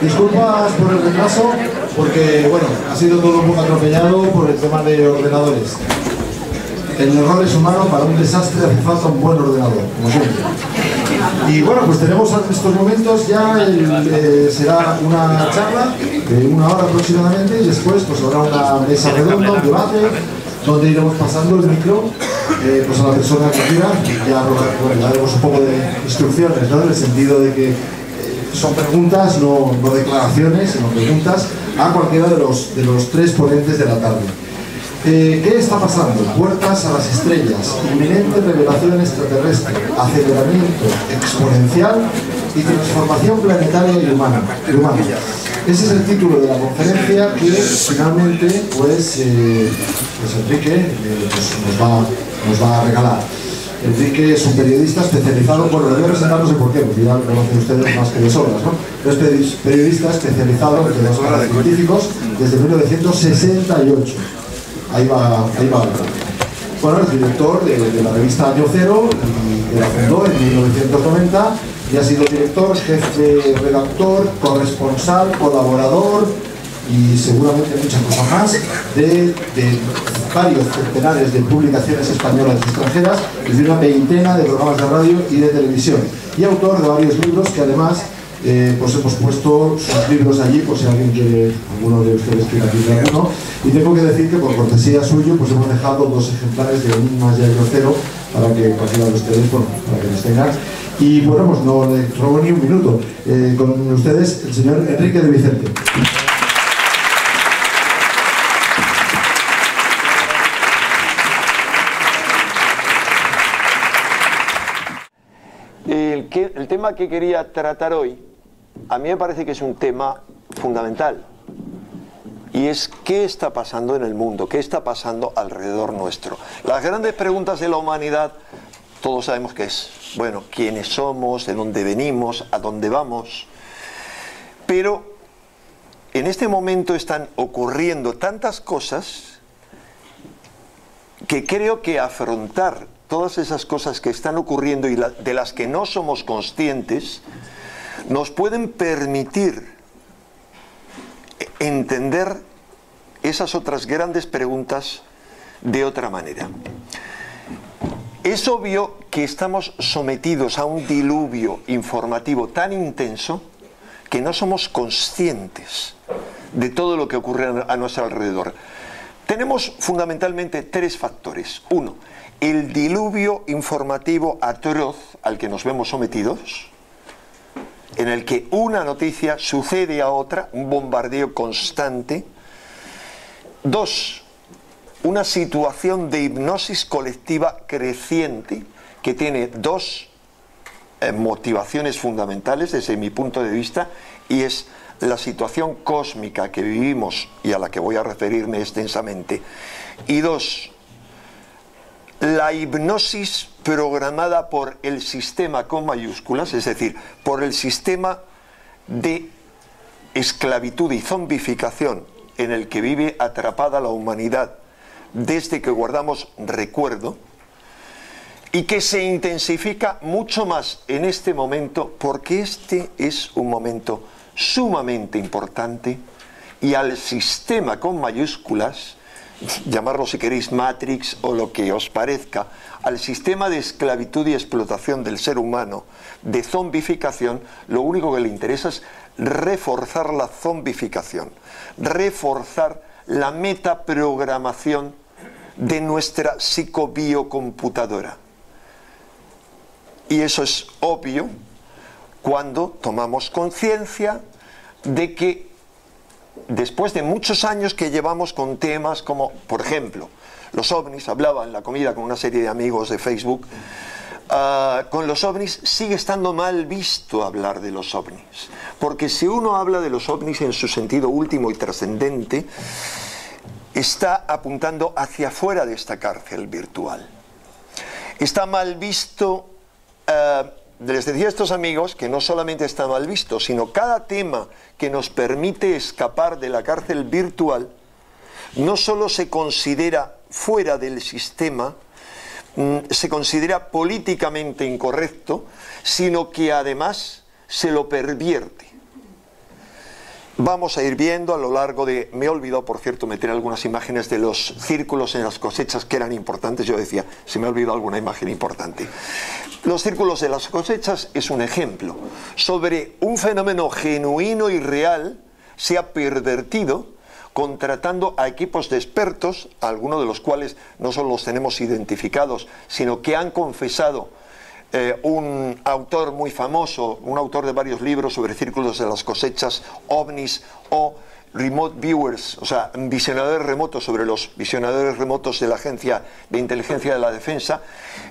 Disculpas por el retraso, porque bueno, ha sido todo un poco atropellado por el tema de ordenadores. El error es humano, para un desastre hace falta un buen ordenador, como siempre. Y bueno, pues tenemos en estos momentos ya será una charla de 1 hora aproximadamente, y después pues habrá una mesa redonda, un debate, donde iremos pasando el micro pues a la persona que quiera. Ya, bueno, ya daremos un poco de instrucciones, ¿no? En el sentido de que son preguntas, no declaraciones, sino preguntas a cualquiera de los 3 ponentes de la tarde. ¿Qué está pasando? Puertas a las estrellas, inminente revelación extraterrestre, aceleramiento exponencial y transformación planetaria y humana. Ese es el título de la conferencia que finalmente pues Enrique nos va a regalar. Enrique es un periodista especializado, bueno, lo voy a presentar, no sé por qué, porque ya lo conocen ustedes más que de sobras, ¿no? Pero es periodista especializado en los científicos desde 1968. Ahí va. Bueno, es director de la revista Año Cero, y que la fundó en 1990, y ha sido director, jefe, redactor, corresponsal, colaborador, y seguramente muchas cosas más, de varios centenares de publicaciones españolas y extranjeras, y de una veintena de programas de radio y de televisión, y autor de varios libros que además pues hemos puesto sus libros allí por si alguien quiere, alguno de ustedes quiere adquirir alguno. Y tengo que decir que por cortesía suyo pues hemos dejado 2 ejemplares de Enigmas y Año Cero para que cualquiera de ustedes, bueno, para que los tengan. Y bueno, pues no le robo ni un minuto. Con ustedes el señor Enrique de Vicente. El tema que quería tratar hoy, a mí me parece que es un tema fundamental, y es qué está pasando en el mundo, qué está pasando alrededor nuestro. Las grandes preguntas de la humanidad, todos sabemos que es, bueno, quiénes somos, de dónde venimos, a dónde vamos, pero en este momento están ocurriendo tantas cosas que creo que afrontar todas esas cosas que están ocurriendo y de las que no somos conscientes, nos pueden permitir entender esas otras grandes preguntas de otra manera. Es obvio que estamos sometidos a un diluvio informativo tan intenso que no somos conscientes de todo lo que ocurre a nuestro alrededor. Tenemos fundamentalmente 3 factores. 1, el diluvio informativo atroz al que nos vemos sometidos, en el que una noticia sucede a otra, un bombardeo constante. 2, una situación de hipnosis colectiva creciente que tiene 2 motivaciones fundamentales desde mi punto de vista, y es la situación cósmica que vivimos y a la que voy a referirme extensamente, y 2, la hipnosis programada por el sistema con mayúsculas, es decir, por el sistema de esclavitud y zombificación en el que vive atrapada la humanidad desde que guardamos recuerdo, y que se intensifica mucho más en este momento, porque este es un momento sumamente importante, y al sistema con mayúsculas, llamarlo si queréis Matrix o lo que os parezca, al sistema de esclavitud y explotación del ser humano, de zombificación, lo único que le interesa es reforzar la zombificación, reforzar la metaprogramación de nuestra psicobiocomputadora. Y eso es obvio cuando tomamos conciencia de que después de muchos años que llevamos con temas como, por ejemplo, los ovnis, hablaba en la comida con una serie de amigos de Facebook, con los ovnis sigue estando mal visto hablar de los ovnis, porque si uno habla de los ovnis en su sentido último y trascendente, está apuntando hacia afuera de esta cárcel virtual. Está mal visto, les decía a estos amigos que no solamente está mal visto, sino cada tema que nos permite escapar de la cárcel virtual no solo se considera fuera del sistema, se considera políticamente incorrecto, sino que además se lo pervierte. Vamos a ir viendo a lo largo de... Me he olvidado, por cierto, meter algunas imágenes de los círculos en las cosechas que eran importantes. Yo decía, se me ha olvidado alguna imagen importante. Los círculos de las cosechas es un ejemplo sobre un fenómeno genuino y real, se ha pervertido contratando a equipos de expertos, algunos de los cuales no solo los tenemos identificados, sino que han confesado un autor muy famoso, un autor de varios libros sobre círculos de las cosechas, ovnis o remote viewers, o sea, visionadores remotos, sobre los visionadores remotos de la Agencia de Inteligencia de la Defensa.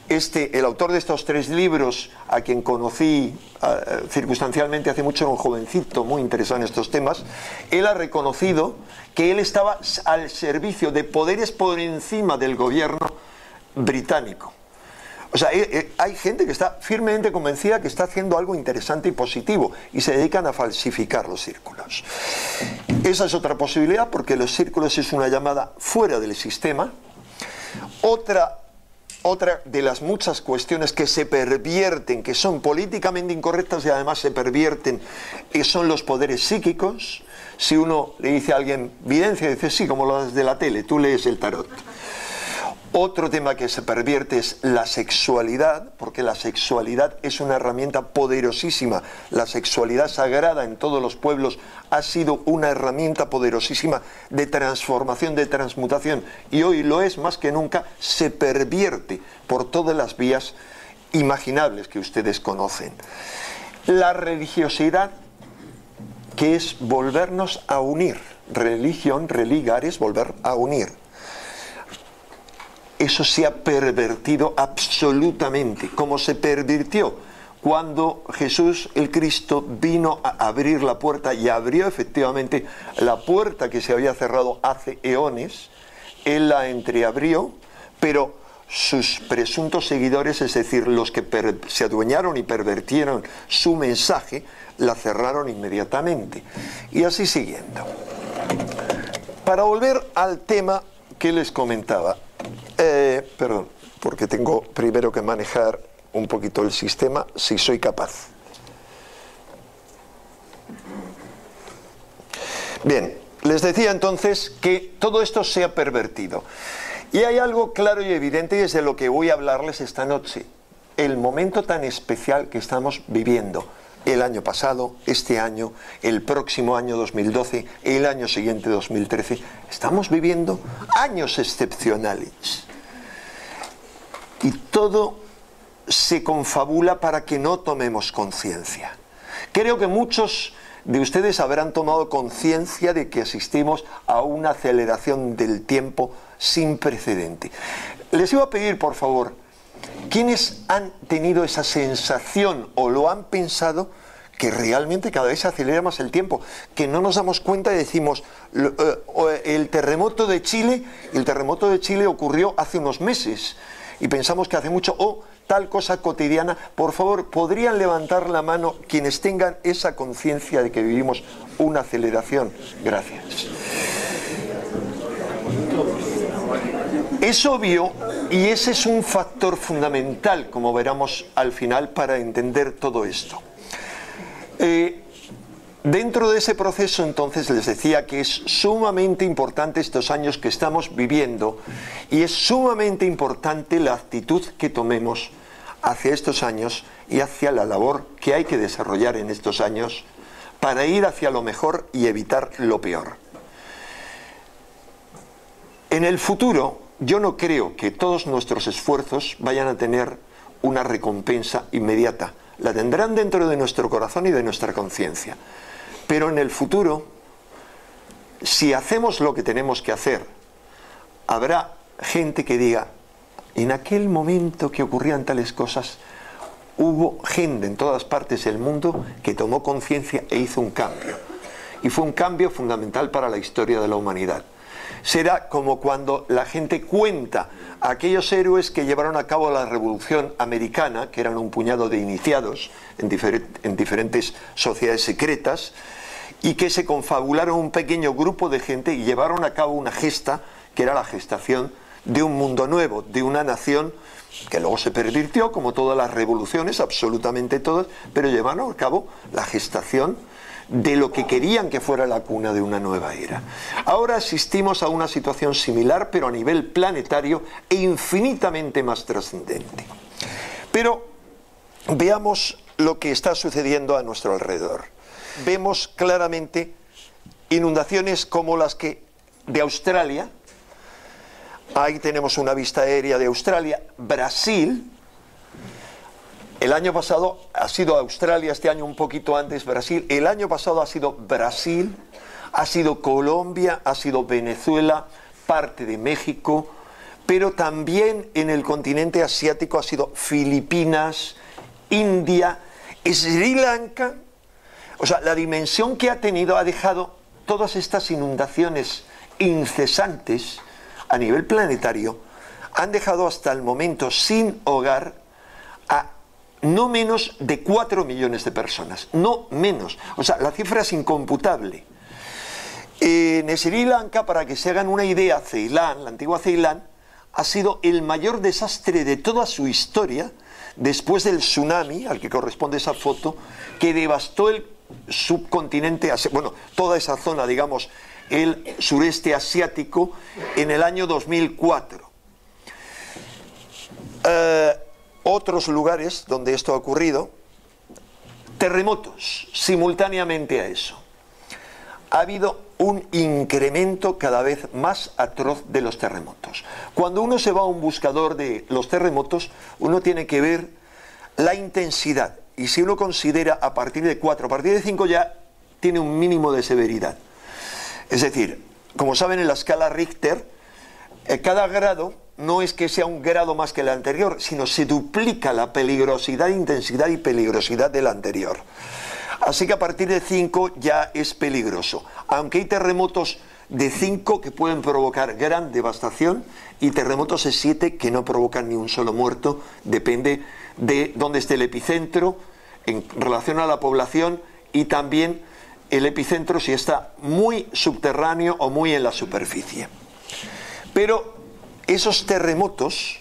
El autor de estos 3 libros, a quien conocí circunstancialmente hace mucho, era un jovencito muy interesado en estos temas, él ha reconocido que él estaba al servicio de poderes por encima del gobierno británico. O sea, hay gente que está firmemente convencida que está haciendo algo interesante y positivo y se dedican a falsificar los círculos. Esa es otra posibilidad, porque los círculos es una llamada fuera del sistema. Otra de las muchas cuestiones que se pervierten, que son políticamente incorrectas y además se pervierten, son los poderes psíquicos. Si uno le dice a alguien videncia, dice sí, como lo de la tele, tú lees el tarot. Otro tema que se pervierte es la sexualidad, porque la sexualidad es una herramienta poderosísima. La sexualidad sagrada en todos los pueblos ha sido una herramienta poderosísima de transformación, de transmutación, y hoy lo es más que nunca. Se pervierte por todas las vías imaginables que ustedes conocen. La religiosidad, que es volvernos a unir. Religión, religar, es volver a unir. Eso se ha pervertido absolutamente, como se pervirtió cuando Jesús, el Cristo, vino a abrir la puerta, y abrió efectivamente la puerta que se había cerrado hace eones. Él la entreabrió, pero sus presuntos seguidores, es decir, los que se adueñaron y pervertieron su mensaje, la cerraron inmediatamente. Y así siguiendo. Para volver al tema que les comentaba, perdón, porque tengo primero que manejar un poquito el sistema, si soy capaz. Bien, les decía entonces que todo esto se ha pervertido. Y hay algo claro y evidente, y es de lo que voy a hablarles esta noche. El momento tan especial que estamos viviendo. El año pasado, este año, el próximo año 2012, el año siguiente 2013. Estamos viviendo años excepcionales. Y todo se confabula para que no tomemos conciencia. Creo que muchos de ustedes habrán tomado conciencia de que asistimos a una aceleración del tiempo sin precedente. Les iba a pedir, por favor, ¿quiénes han tenido esa sensación o lo han pensado, que realmente cada vez se acelera más el tiempo, que no nos damos cuenta y decimos, el terremoto de Chile ocurrió hace unos meses y pensamos que hace mucho, o tal cosa cotidiana? Por favor, ¿podrían levantar la mano quienes tengan esa conciencia de que vivimos una aceleración? Gracias. Es obvio, y ese es un factor fundamental, como veremos al final, para entender todo esto. Dentro de ese proceso, entonces, les decía que es sumamente importante estos años que estamos viviendo, y es sumamente importante la actitud que tomemos hacia estos años y hacia la labor que hay que desarrollar en estos años para ir hacia lo mejor y evitar lo peor. En el futuro, yo no creo que todos nuestros esfuerzos vayan a tener una recompensa inmediata. La tendrán dentro de nuestro corazón y de nuestra conciencia. Pero en el futuro, si hacemos lo que tenemos que hacer, habrá gente que diga, en aquel momento que ocurrían tales cosas, hubo gente en todas partes del mundo que tomó conciencia e hizo un cambio. Y fue un cambio fundamental para la historia de la humanidad. Será como cuando la gente cuenta a aquellos héroes que llevaron a cabo la Revolución Americana, que eran un puñado de iniciados en diferentes sociedades secretas, y que se confabularon un pequeño grupo de gente y llevaron a cabo una gesta, que era la gestación de un mundo nuevo, de una nación que luego se pervirtió, como todas las revoluciones, absolutamente todas, pero llevaron a cabo la gestación de lo que querían que fuera la cuna de una nueva era. Ahora asistimos a una situación similar, pero a nivel planetario e infinitamente más trascendente. Pero veamos lo que está sucediendo a nuestro alrededor. Vemos claramente inundaciones como las que de Australia. Ahí tenemos una vista aérea de Australia. Brasil. El año pasado ha sido Australia, este año un poquito antes Brasil. El año pasado ha sido Brasil, ha sido Colombia, ha sido Venezuela, parte de México, pero también en el continente asiático ha sido Filipinas, India, Sri Lanka. O sea, la dimensión que ha tenido ha dejado todas estas inundaciones incesantes a nivel planetario, han dejado hasta el momento sin hogar a no menos de 4 millones de personas, no menos. O sea, la cifra es incomputable. En Sri Lanka, para que se hagan una idea, Ceilán, la antigua Ceilán, ha sido el mayor desastre de toda su historia, después del tsunami, al que corresponde esa foto, que devastó el subcontinente, bueno, toda esa zona, digamos, el sureste asiático, en el año 2004. Otros lugares donde esto ha ocurrido, terremotos, simultáneamente a eso. Ha habido un incremento cada vez más atroz de los terremotos. Cuando uno se va a un buscador de los terremotos, uno tiene que ver la intensidad. Y si uno considera a partir de 4, a partir de 5 ya tiene un mínimo de severidad. Es decir, como saben, en la escala Richter, cada grado no es que sea un grado más que el anterior, sino se duplica la peligrosidad, intensidad y peligrosidad del anterior. Así que a partir de 5 ya es peligroso. Aunque hay terremotos de 5 que pueden provocar gran devastación y terremotos de 7 que no provocan ni un solo muerto, depende de dónde esté el epicentro en relación a la población y también el epicentro si está muy subterráneo o muy en la superficie. Pero esos terremotos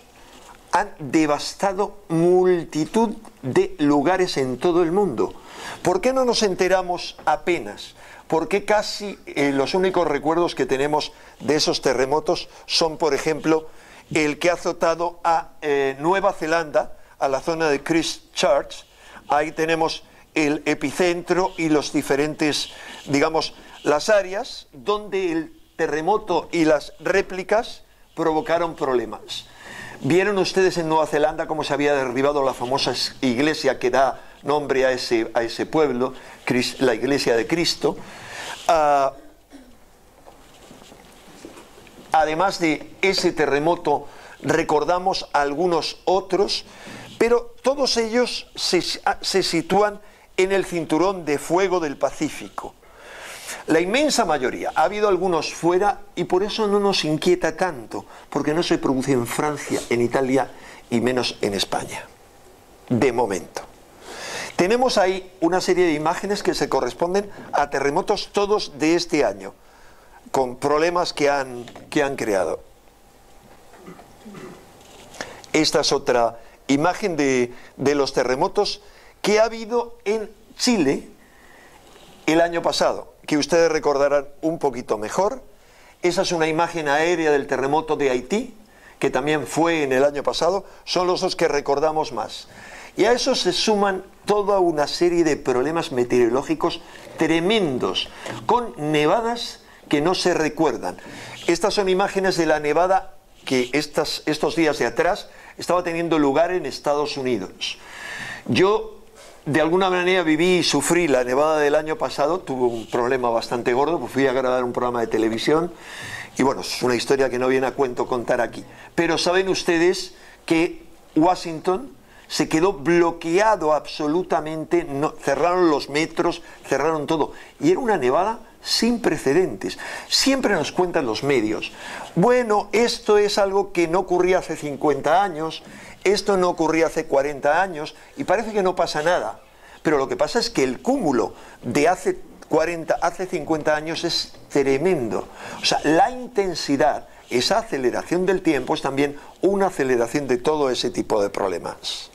han devastado multitud de lugares en todo el mundo. ¿Por qué no nos enteramos apenas? ¿Por qué casi los únicos recuerdos que tenemos de esos terremotos son, por ejemplo, el que ha azotado a Nueva Zelanda, a la zona de Christchurch? Ahí tenemos el epicentro y los diferentes, digamos, las áreas donde el terremoto y las réplicas provocaron problemas. ¿Vieron ustedes en Nueva Zelanda cómo se había derribado la famosa iglesia que da nombre a ese pueblo, la iglesia de Cristo? Además de ese terremoto, recordamos algunos otros, pero todos ellos se sitúan en el cinturón de fuego del Pacífico. La inmensa mayoría, ha habido algunos fuera y por eso no nos inquieta tanto, porque no se produce en Francia, en Italia y menos en España, de momento. Tenemos ahí una serie de imágenes que se corresponden a terremotos todos de este año, con problemas que han creado. Esta es otra imagen de los terremotos que ha habido en Chile el año pasado, que ustedes recordarán un poquito mejor. Esa es una imagen aérea del terremoto de Haití, que también fue en el año pasado. Son los dos que recordamos más. Y a eso se suman toda una serie de problemas meteorológicos tremendos, con nevadas que no se recuerdan. Estas son imágenes de la nevada que estos días de atrás estaba teniendo lugar en Estados Unidos. Yo de alguna manera viví y sufrí la nevada del año pasado, tuve un problema bastante gordo, pues fui a grabar un programa de televisión y bueno, es una historia que no viene a cuento contar aquí. Pero saben ustedes que Washington se quedó bloqueado absolutamente, cerraron los metros, cerraron todo. Y era una nevada sin precedentes. Siempre nos cuentan los medios, bueno, esto es algo que no ocurría hace 50 años, esto no ocurría hace 40 años, y parece que no pasa nada. Pero lo que pasa es que el cúmulo de hace 50 años es tremendo. O sea, la intensidad, esa aceleración del tiempo es también una aceleración de todo ese tipo de problemas.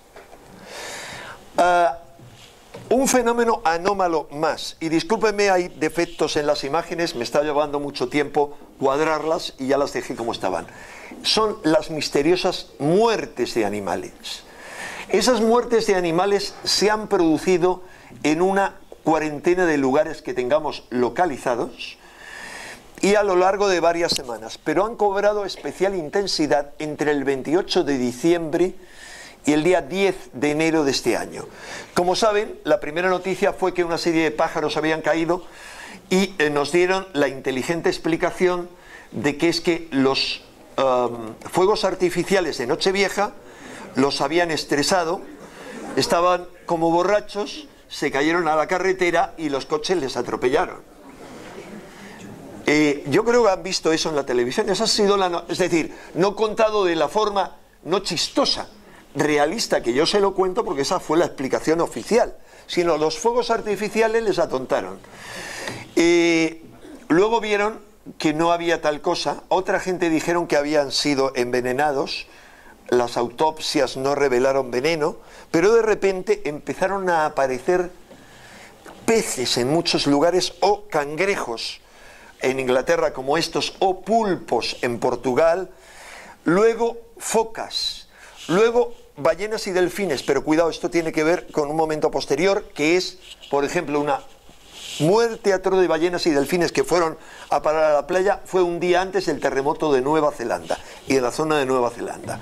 Un fenómeno anómalo más, y discúlpenme, hay defectos en las imágenes, me está llevando mucho tiempo cuadrarlas y ya las dejé como estaban. Son las misteriosas muertes de animales. Esas muertes de animales se han producido en una cuarentena de lugares que tengamos localizados y a lo largo de varias semanas, pero han cobrado especial intensidad entre el 28 de diciembre y el día 10 de enero de este año. Como saben, la primera noticia fue que una serie de pájaros habían caído y nos dieron la inteligente explicación de que es que los fuegos artificiales de Nochevieja los habían estresado, estaban como borrachos, se cayeron a la carretera y los coches les atropellaron. Yo creo que han visto eso en la televisión. Esa ha sido es decir, no contado de la forma no chistosa, realista, que yo se lo cuento porque esa fue la explicación oficial, sino los fuegos artificiales les atontaron. Luego vieron que no había tal cosa, otra gente dijeron que habían sido envenenados, las autopsias no revelaron veneno, pero de repente empezaron a aparecer peces en muchos lugares o cangrejos en Inglaterra como estos, o pulpos en Portugal, luego focas, luego ballenas y delfines, pero cuidado, esto tiene que ver con un momento posterior, que es, por ejemplo, una muerte atroz de ballenas y delfines que fueron a parar a la playa, fue un día antes del terremoto de Nueva Zelanda, y de la zona de Nueva Zelanda.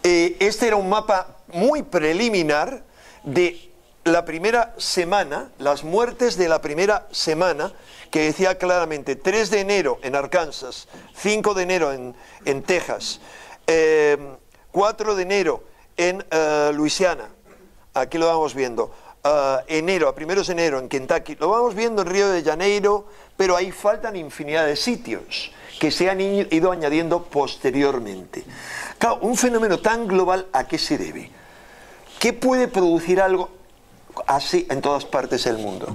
Este era un mapa muy preliminar de la primera semana, las muertes de la primera semana, que decía claramente 3 de enero en Arkansas, 5 de enero en Texas, 4 de enero en Luisiana, aquí lo vamos viendo, enero, a primeros de enero en Kentucky, lo vamos viendo en Río de Janeiro, pero ahí faltan infinidad de sitios que se han ido añadiendo posteriormente. Claro, un fenómeno tan global, ¿a qué se debe? ¿Qué puede producir algo así en todas partes del mundo?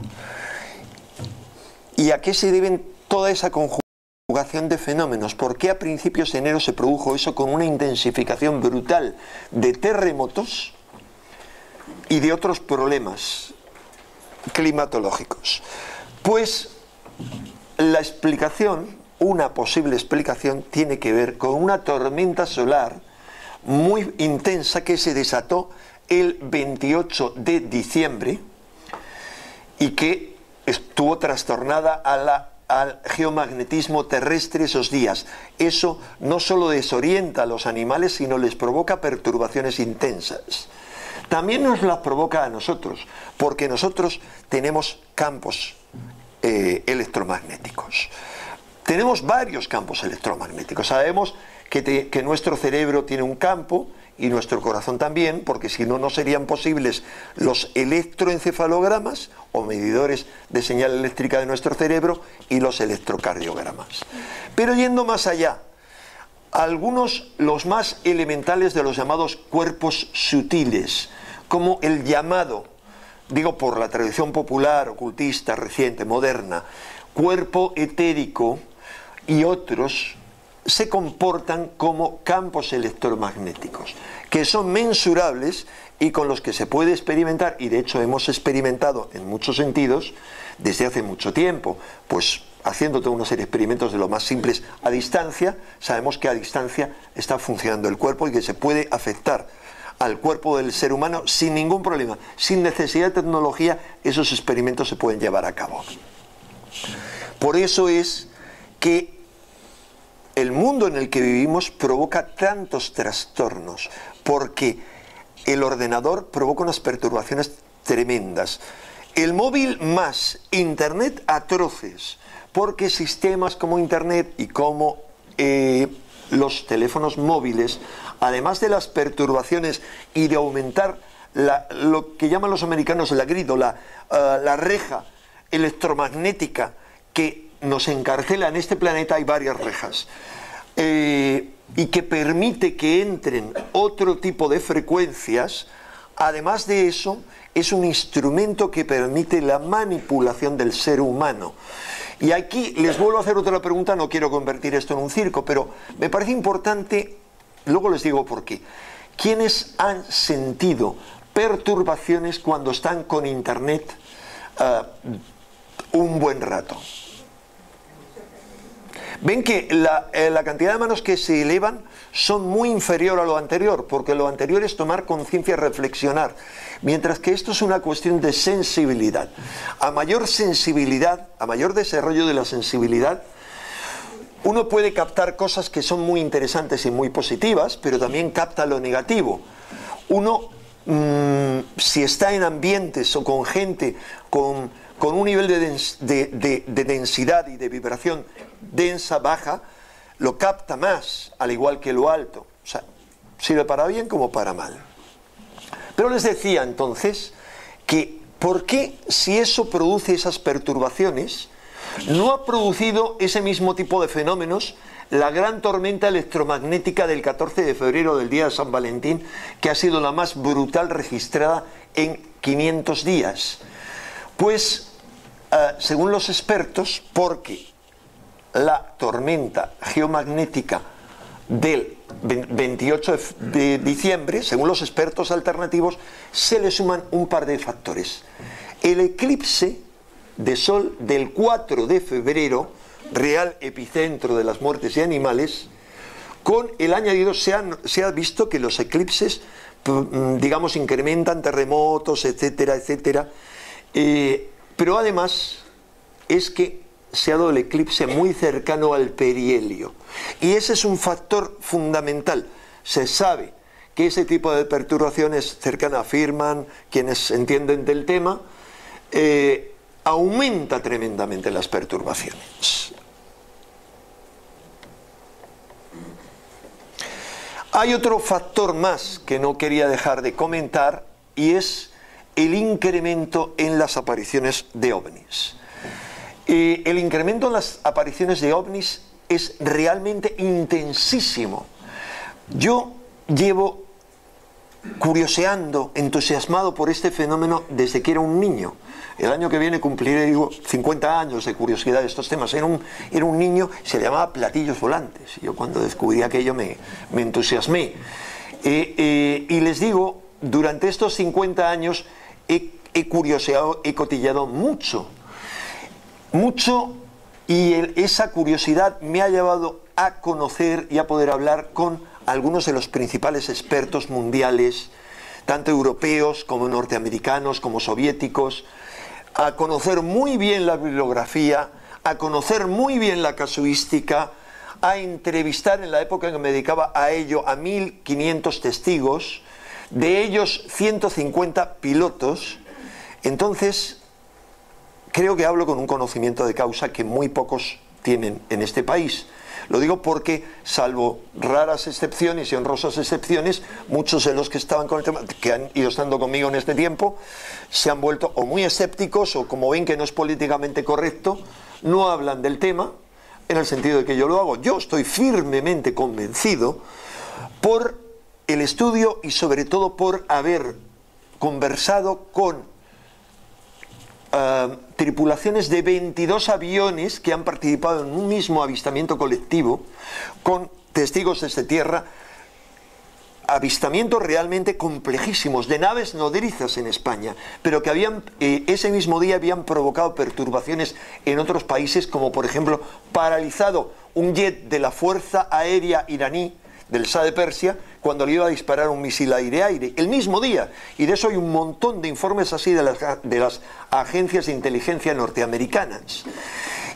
¿Y a qué se deben toda esa conjugación de fenómenos? ¿Por qué a principios de enero se produjo eso con una intensificación brutal de terremotos y de otros problemas climatológicos? Pues la explicación, una posible explicación, tiene que ver con una tormenta solar muy intensa que se desató el 28 de diciembre y que estuvo trastornada al geomagnetismo terrestre esos días. Eso no solo desorienta a los animales, sino les provoca perturbaciones intensas. También nos las provoca a nosotros, porque nosotros tenemos campos electromagnéticos. Tenemos varios campos electromagnéticos. Sabemos que nuestro cerebro tiene un campo y nuestro corazón también, porque si no, no serían posibles los electroencefalogramas o medidores de señal eléctrica de nuestro cerebro y los electrocardiogramas. Pero yendo más allá, algunos, los más elementales de los llamados cuerpos sutiles, como el llamado, digo por la tradición popular, ocultista, reciente, moderna, cuerpo etérico, y otros se comportan como campos electromagnéticos, que son mensurables y con los que se puede experimentar, y de hecho hemos experimentado en muchos sentidos desde hace mucho tiempo, pues haciendo toda una serie de experimentos de lo más simples a distancia. Sabemos que a distancia está funcionando el cuerpo y que se puede afectar al cuerpo del ser humano sin ningún problema, sin necesidad de tecnología. Esos experimentos se pueden llevar a cabo. Por eso es que el mundo en el que vivimos provoca tantos trastornos, porque el ordenador provoca unas perturbaciones tremendas. El móvil más, Internet atroces, porque sistemas como Internet y como los teléfonos móviles además de las perturbaciones y de aumentar lo que llaman los americanos la grid o la reja electromagnética que nos encarcela en este planeta, hay varias rejas, y que permite que entren otro tipo de frecuencias. Además de eso, es un instrumento que permite la manipulación del ser humano. Y aquí les vuelvo a hacer otra pregunta, no quiero convertir esto en un circo, pero me parece importante, luego les digo por qué. ¿Quiénes han sentido perturbaciones cuando están con Internet un buen rato? Ven que la cantidad de manos que se elevan son muy inferior a lo anterior, porque lo anterior es tomar conciencia, reflexionar, mientras que esto es una cuestión de sensibilidad. A mayor sensibilidad, a mayor desarrollo de la sensibilidad, uno puede captar cosas que son muy interesantes y muy positivas, pero también capta lo negativo. Uno, si está en ambientes o con gente con un nivel de densidad y de vibración densa, baja, lo capta más, al igual que lo alto. O sea, sirve para bien como para mal. Pero les decía entonces que ¿por qué, si eso produce esas perturbaciones, no ha producido ese mismo tipo de fenómenos la gran tormenta electromagnética del 14 de febrero del día de San Valentín, que ha sido la más brutal registrada en 500 días? Pues, según los expertos, porque la tormenta geomagnética del 28 de diciembre, según los expertos alternativos, se le suman un par de factores. El eclipse de sol del 4 de febrero, real epicentro de las muertes de animales, con el añadido se ha visto que los eclipses, digamos, incrementan terremotos, etcétera, etcétera, pero además es que se ha dado el eclipse muy cercano al perihelio, y ese es un factor fundamental. Se sabe que ese tipo de perturbaciones cercanas, afirman quienes entienden del tema, aumenta tremendamente las perturbaciones. Hay otro factor más que no quería dejar de comentar, y es el incremento en las apariciones de ovnis. El incremento en las apariciones de ovnis es realmente intensísimo. Yo llevo curioseando, entusiasmado por este fenómeno desde que era un niño. El año que viene cumpliré 50 años de curiosidad de estos temas. Era un niño, se le llamaba platillos volantes. Yo cuando descubrí aquello me entusiasmé. Y les digo, durante estos 50 años he curioseado, he cotillado mucho, y esa curiosidad me ha llevado a conocer y a poder hablar con algunos de los principales expertos mundiales, tanto europeos como norteamericanos, como soviéticos, a conocer muy bien la bibliografía, a conocer muy bien la casuística, a entrevistar en la época en que me dedicaba a ello a 1500 testigos, de ellos 150 pilotos. Entonces, creo que hablo con un conocimiento de causa que muy pocos tienen en este país. Lo digo porque, salvo raras excepciones y honrosas excepciones, muchos de los que estaban con el tema, que han ido estando conmigo en este tiempo, se han vuelto o muy escépticos, o como ven que no es políticamente correcto, no hablan del tema, en el sentido de que yo lo hago. Yo estoy firmemente convencido por el estudio y sobre todo por haber conversado con tripulaciones de 22 aviones que han participado en un mismo avistamiento colectivo, con testigos desde tierra, avistamientos realmente complejísimos de naves nodrizas en España, pero que habían ese mismo día habían provocado perturbaciones en otros países, como por ejemplo paralizado un jet de la Fuerza Aérea iraní del Shah de Persia cuando le iba a disparar un misil aire-aire el mismo día. Y de eso hay un montón de informes así de las agencias de inteligencia norteamericanas.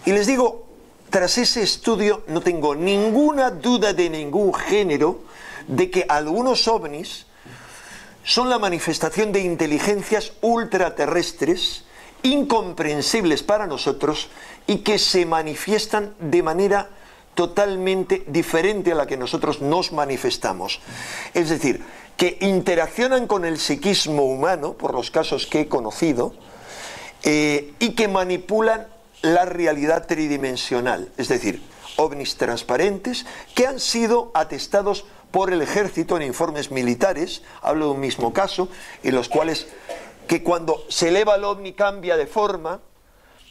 Y les digo, tras ese estudio no tengo ninguna duda de ningún género de que algunos ovnis son la manifestación de inteligencias ultraterrestres incomprensibles para nosotros y que se manifiestan de manera totalmente diferente a la que nosotros nos manifestamos. Es decir, que interaccionan con el psiquismo humano, por los casos que he conocido, y que manipulan la realidad tridimensional, es decir, ovnis transparentes que han sido atestados por el ejército en informes militares. Hablo de un mismo caso, en los cuales que cuando se eleva el ovni cambia de forma,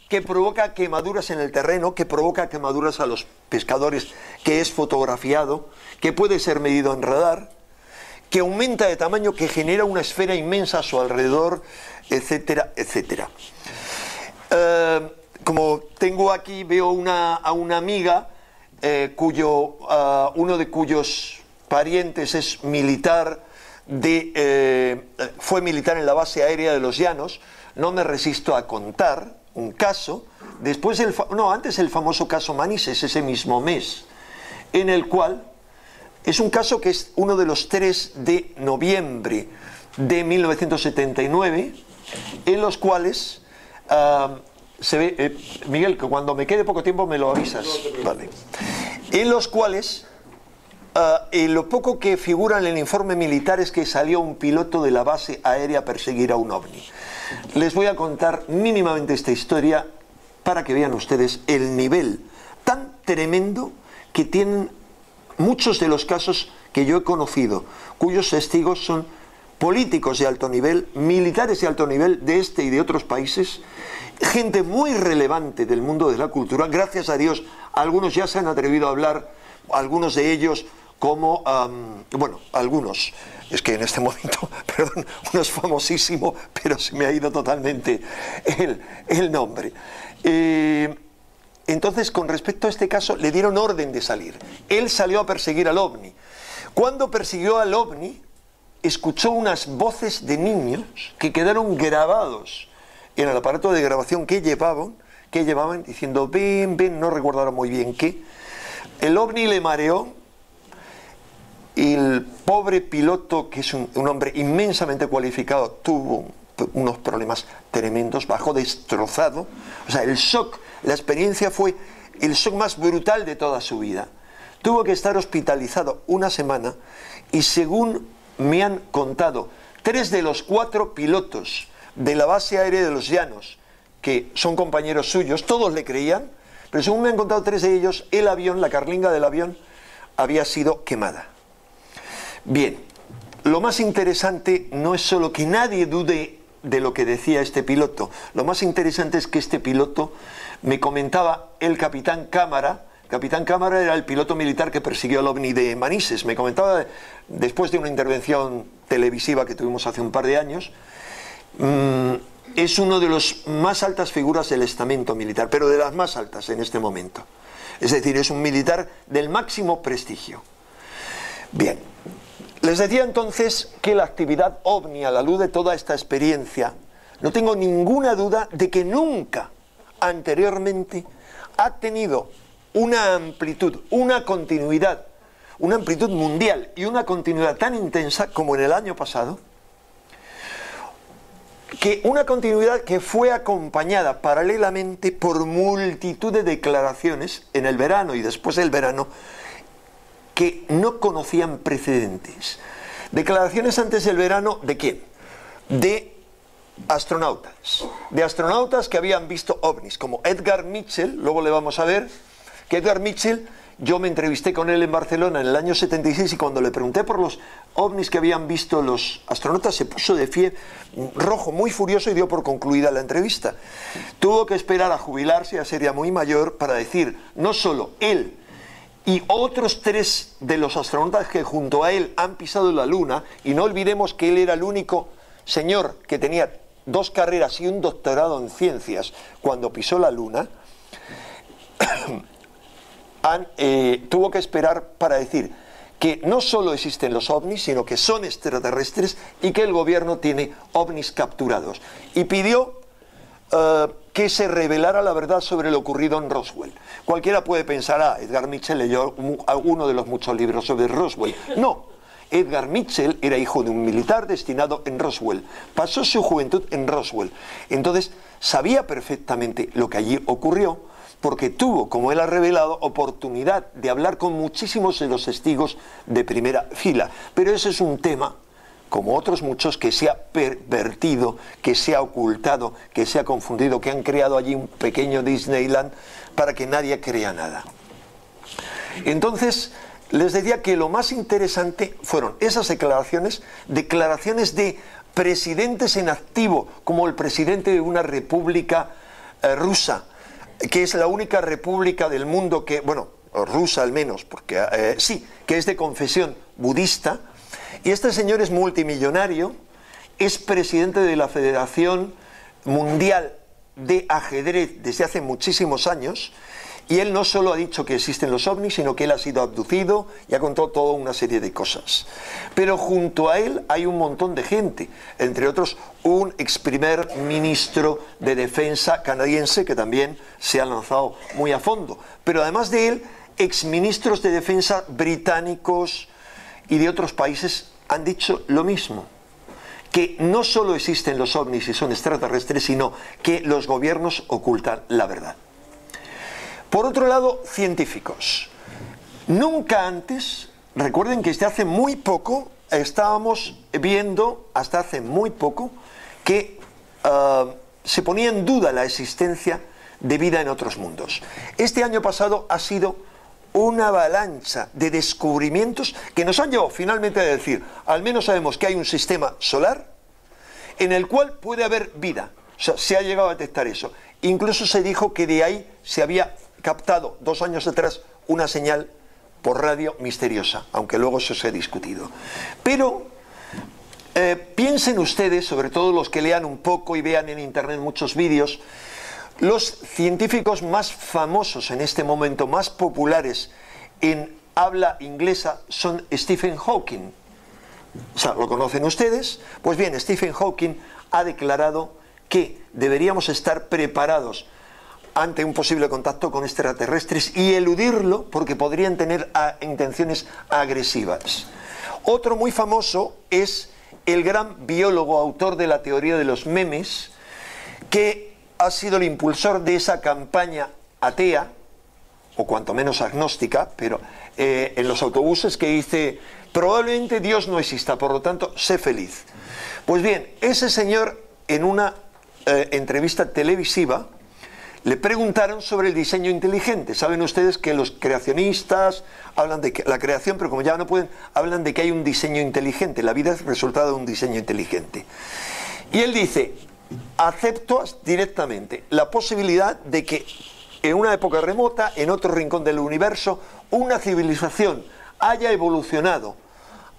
que provoca quemaduras en el terreno, que provoca quemaduras a los pescadores, que es fotografiado, que puede ser medido en radar, que aumenta de tamaño, que genera una esfera inmensa a su alrededor, etcétera, etcétera. Como tengo aquí, veo a una amiga uno de cuyos parientes es militar, fue militar en la base aérea de Los Llanos. No me resisto a contar un caso, antes el famoso caso Manises, ese mismo mes, en el cual es un caso que es uno de los 3 de noviembre de 1979, en los cuales se ve, Miguel, que cuando me quede poco tiempo me lo avisas, vale, en los cuales lo poco que figura en el informe militar es que salió un piloto de la base aérea a perseguir a un ovni. Les voy a contar mínimamente esta historia para que vean ustedes el nivel tan tremendo que tienen muchos de los casos que yo he conocido, cuyos testigos son políticos de alto nivel, militares de alto nivel de este y de otros países, gente muy relevante del mundo de la cultura. Gracias a Dios, algunos ya se han atrevido a hablar, algunos de ellos como, algunos, es que en este momento, perdón, uno es famosísimo, pero se me ha ido totalmente el nombre. Entonces, con respecto a este caso, le dieron orden de salir. Él salió a perseguir al ovni. Cuando persiguió al ovni, escuchó unas voces de niños que quedaron grabados en el aparato de grabación que llevaban diciendo, ven, ven, no recuerdo ahora muy bien qué. El ovni le mareó. Y el pobre piloto, que es un hombre inmensamente cualificado, tuvo unos problemas tremendos, bajó destrozado. O sea, el shock, la experiencia fue el shock más brutal de toda su vida. Tuvo que estar hospitalizado una semana y, según me han contado 3 de los 4 pilotos de la base aérea de Los Llanos, que son compañeros suyos, todos le creían, pero según me han contado 3 de ellos, el avión, la carlinga del avión, había sido quemada. Bien, lo más interesante no es solo que nadie dude de lo que decía este piloto. Lo más interesante es que este piloto me comentaba el capitán Cámara. Capitán Cámara era el piloto militar que persiguió al ovni de Manises. Me comentaba, después de una intervención televisiva que tuvimos hace un par de años, es uno de los más altas figuras del estamento militar, pero de las más altas en este momento. Es decir, es un militar del máximo prestigio. Bien. Les decía entonces que la actividad ovni, a la luz de toda esta experiencia, no tengo ninguna duda de que nunca anteriormente ha tenido una amplitud, una continuidad, una amplitud mundial y una continuidad tan intensa como en el año pasado, que una continuidad que fue acompañada paralelamente por multitud de declaraciones en el verano y después del verano, que no conocían precedentes. Declaraciones antes del verano, ¿de quién? De astronautas que habían visto ovnis, como Edgar Mitchell. Luego le vamos a ver que Edgar Mitchell, yo me entrevisté con él en Barcelona en el año 76 y cuando le pregunté por los ovnis que habían visto los astronautas, se puso de pie rojo, muy furioso, y dio por concluida la entrevista. Tuvo que esperar a jubilarse, ya sería muy mayor, para decir, no solo él y otros 3 de los astronautas que junto a él han pisado la Luna, y no olvidemos que él era el único señor que tenía 2 carreras y un doctorado en ciencias cuando pisó la Luna, tuvo que esperar para decir que no solo existen los ovnis, sino que son extraterrestres y que el gobierno tiene ovnis capturados. Y pidió que se revelara la verdad sobre lo ocurrido en Roswell. Cualquiera puede pensar, Edgar Mitchell leyó alguno de los muchos libros sobre Roswell. No, Edgar Mitchell era hijo de un militar destinado en Roswell. Pasó su juventud en Roswell. Entonces, sabía perfectamente lo que allí ocurrió porque tuvo, como él ha revelado, oportunidad de hablar con muchísimos de los testigos de primera fila. Pero ese es un tema, como otros muchos, que se ha pervertido, que se ha ocultado, que se ha confundido, que han creado allí un pequeño Disneyland para que nadie crea nada. Entonces, les decía que lo más interesante fueron esas declaraciones de presidentes en activo, como el presidente de una república rusa, que es la única república del mundo que, bueno, rusa al menos, porque sí, que es de confesión budista. Y este señor es multimillonario, es presidente de la Federación Mundial de Ajedrez desde hace muchísimos años, y él no solo ha dicho que existen los ovnis, sino que él ha sido abducido y ha contado toda una serie de cosas. Pero junto a él hay un montón de gente, entre otros un ex primer ministro de defensa canadiense que también se ha lanzado muy a fondo. Pero además de él, exministros de defensa británicos y de otros países han dicho lo mismo, que no solo existen los ovnis y son extraterrestres, sino que los gobiernos ocultan la verdad. Por otro lado, científicos. Nunca antes, recuerden que desde hace muy poco, estábamos viendo, hasta hace muy poco, que se ponía en duda la existencia de vida en otros mundos. Este año pasado ha sido una avalancha de descubrimientos que nos han llevado finalmente a decir, al menos sabemos que hay un sistema solar en el cual puede haber vida. O sea, se ha llegado a detectar eso. Incluso se dijo que de ahí se había captado 2 años atrás una señal por radio misteriosa, aunque luego eso se ha discutido. Pero piensen ustedes, sobre todo los que lean un poco y vean en internet muchos vídeos, los científicos más famosos en este momento, más populares en habla inglesa, son Stephen Hawking. O sea, ¿lo conocen ustedes? Pues bien, Stephen Hawking ha declarado que deberíamos estar preparados ante un posible contacto con extraterrestres y eludirlo porque podrían tener intenciones agresivas. Otro muy famoso es el gran biólogo, autor de la teoría de los memes, que ha sido el impulsor de esa campaña atea, o cuanto menos agnóstica, pero en los autobuses, que dice, probablemente Dios no exista, por lo tanto, sé feliz. Pues bien, ese señor en una entrevista televisiva le preguntaron sobre el diseño inteligente. Saben ustedes que los creacionistas hablan de que la creación, pero como ya no pueden, hablan de que hay un diseño inteligente. La vida es resultado de un diseño inteligente. Y él dice, acepto directamente la posibilidad de que en una época remota, en otro rincón del universo, una civilización haya evolucionado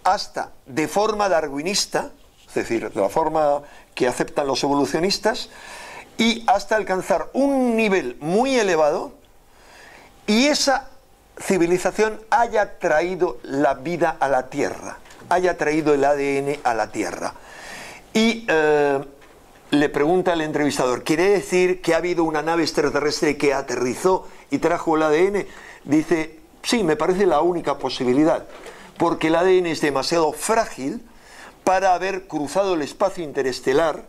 hasta de forma darwinista, es decir, de la forma que aceptan los evolucionistas, y hasta alcanzar un nivel muy elevado, y esa civilización haya traído la vida a la Tierra, haya traído el ADN a la Tierra. Y le pregunta al entrevistador, ¿quiere decir que ha habido una nave extraterrestre que aterrizó y trajo el ADN? Dice, sí, me parece la única posibilidad, porque el ADN es demasiado frágil para haber cruzado el espacio interestelar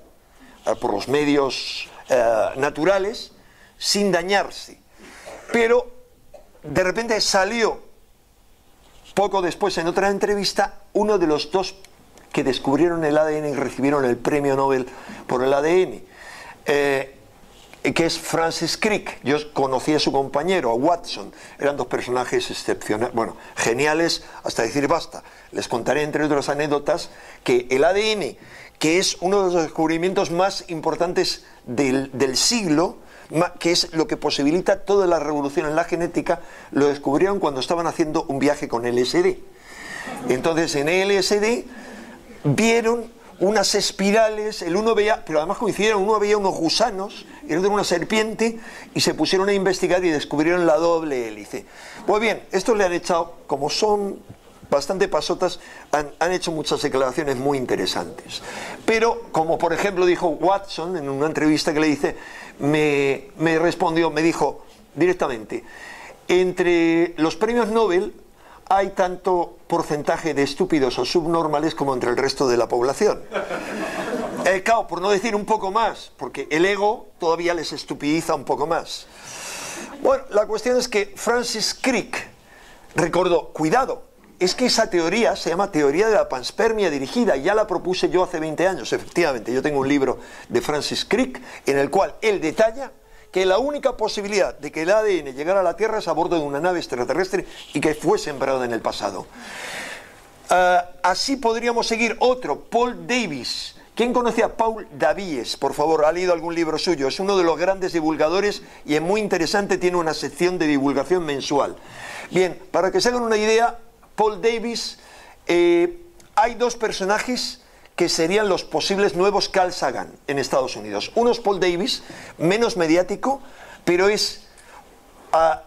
por los medios naturales sin dañarse. Pero de repente salió poco después en otra entrevista uno de los dos que descubrieron el ADN y recibieron el premio Nobel por el ADN, que es Francis Crick. Yo conocí a su compañero, a Watson. Eran dos personajes excepcionales, bueno, geniales hasta decir basta. Les contaré, entre otras anécdotas, que el ADN, que es uno de los descubrimientos más importantes del siglo, que es lo que posibilita toda la revolución en la genética, lo descubrieron cuando estaban haciendo un viaje con LSD. Entonces en LSD vieron unas espirales, el uno veía, pero además coincidieron, uno veía unos gusanos, el otro una serpiente, y se pusieron a investigar y descubrieron la doble hélice. Pues bien, estos le han echado, como son bastante pasotas, han hecho muchas declaraciones muy interesantes. Pero, como por ejemplo dijo Watson en una entrevista que le hice, me respondió, me dijo directamente, entre los premios Nobel hay tanto porcentaje de estúpidos o subnormales como entre el resto de la población. Claro, por no decir un poco más, porque el ego todavía les estupidiza un poco más. Bueno, la cuestión es que Francis Crick recordó, cuidado, es que esa teoría se llama teoría de la panspermia dirigida, y ya la propuse yo hace 20 años, efectivamente. Yo tengo un libro de Francis Crick en el cual él detalla que la única posibilidad de que el ADN llegara a la Tierra es a bordo de una nave extraterrestre y que fue sembrado en el pasado. Así podríamos seguir otro, Paul Davies. ¿Quién conoce a Paul Davies? Por favor, ¿ha leído algún libro suyo? Es uno de los grandes divulgadores y es muy interesante, tiene una sección de divulgación mensual. Bien, para que se hagan una idea, Paul Davies, hay dos personajes que serían los posibles nuevos Carl Sagan en Estados Unidos. Uno es Paul Davies, menos mediático, pero es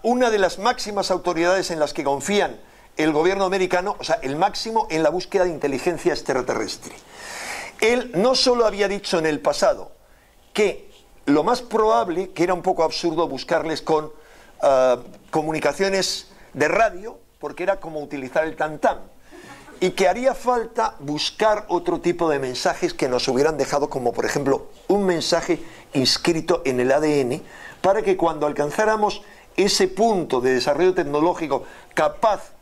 una de las máximas autoridades en las que confían el gobierno americano, o sea, el máximo en la búsqueda de inteligencia extraterrestre. Él no solo había dicho en el pasado que lo más probable, que era un poco absurdo buscarles con comunicaciones de radio, porque era como utilizar el tam-tam, y que haría falta buscar otro tipo de mensajes que nos hubieran dejado, como por ejemplo un mensaje inscrito en el ADN, para que cuando alcanzáramos ese punto de desarrollo tecnológico capaz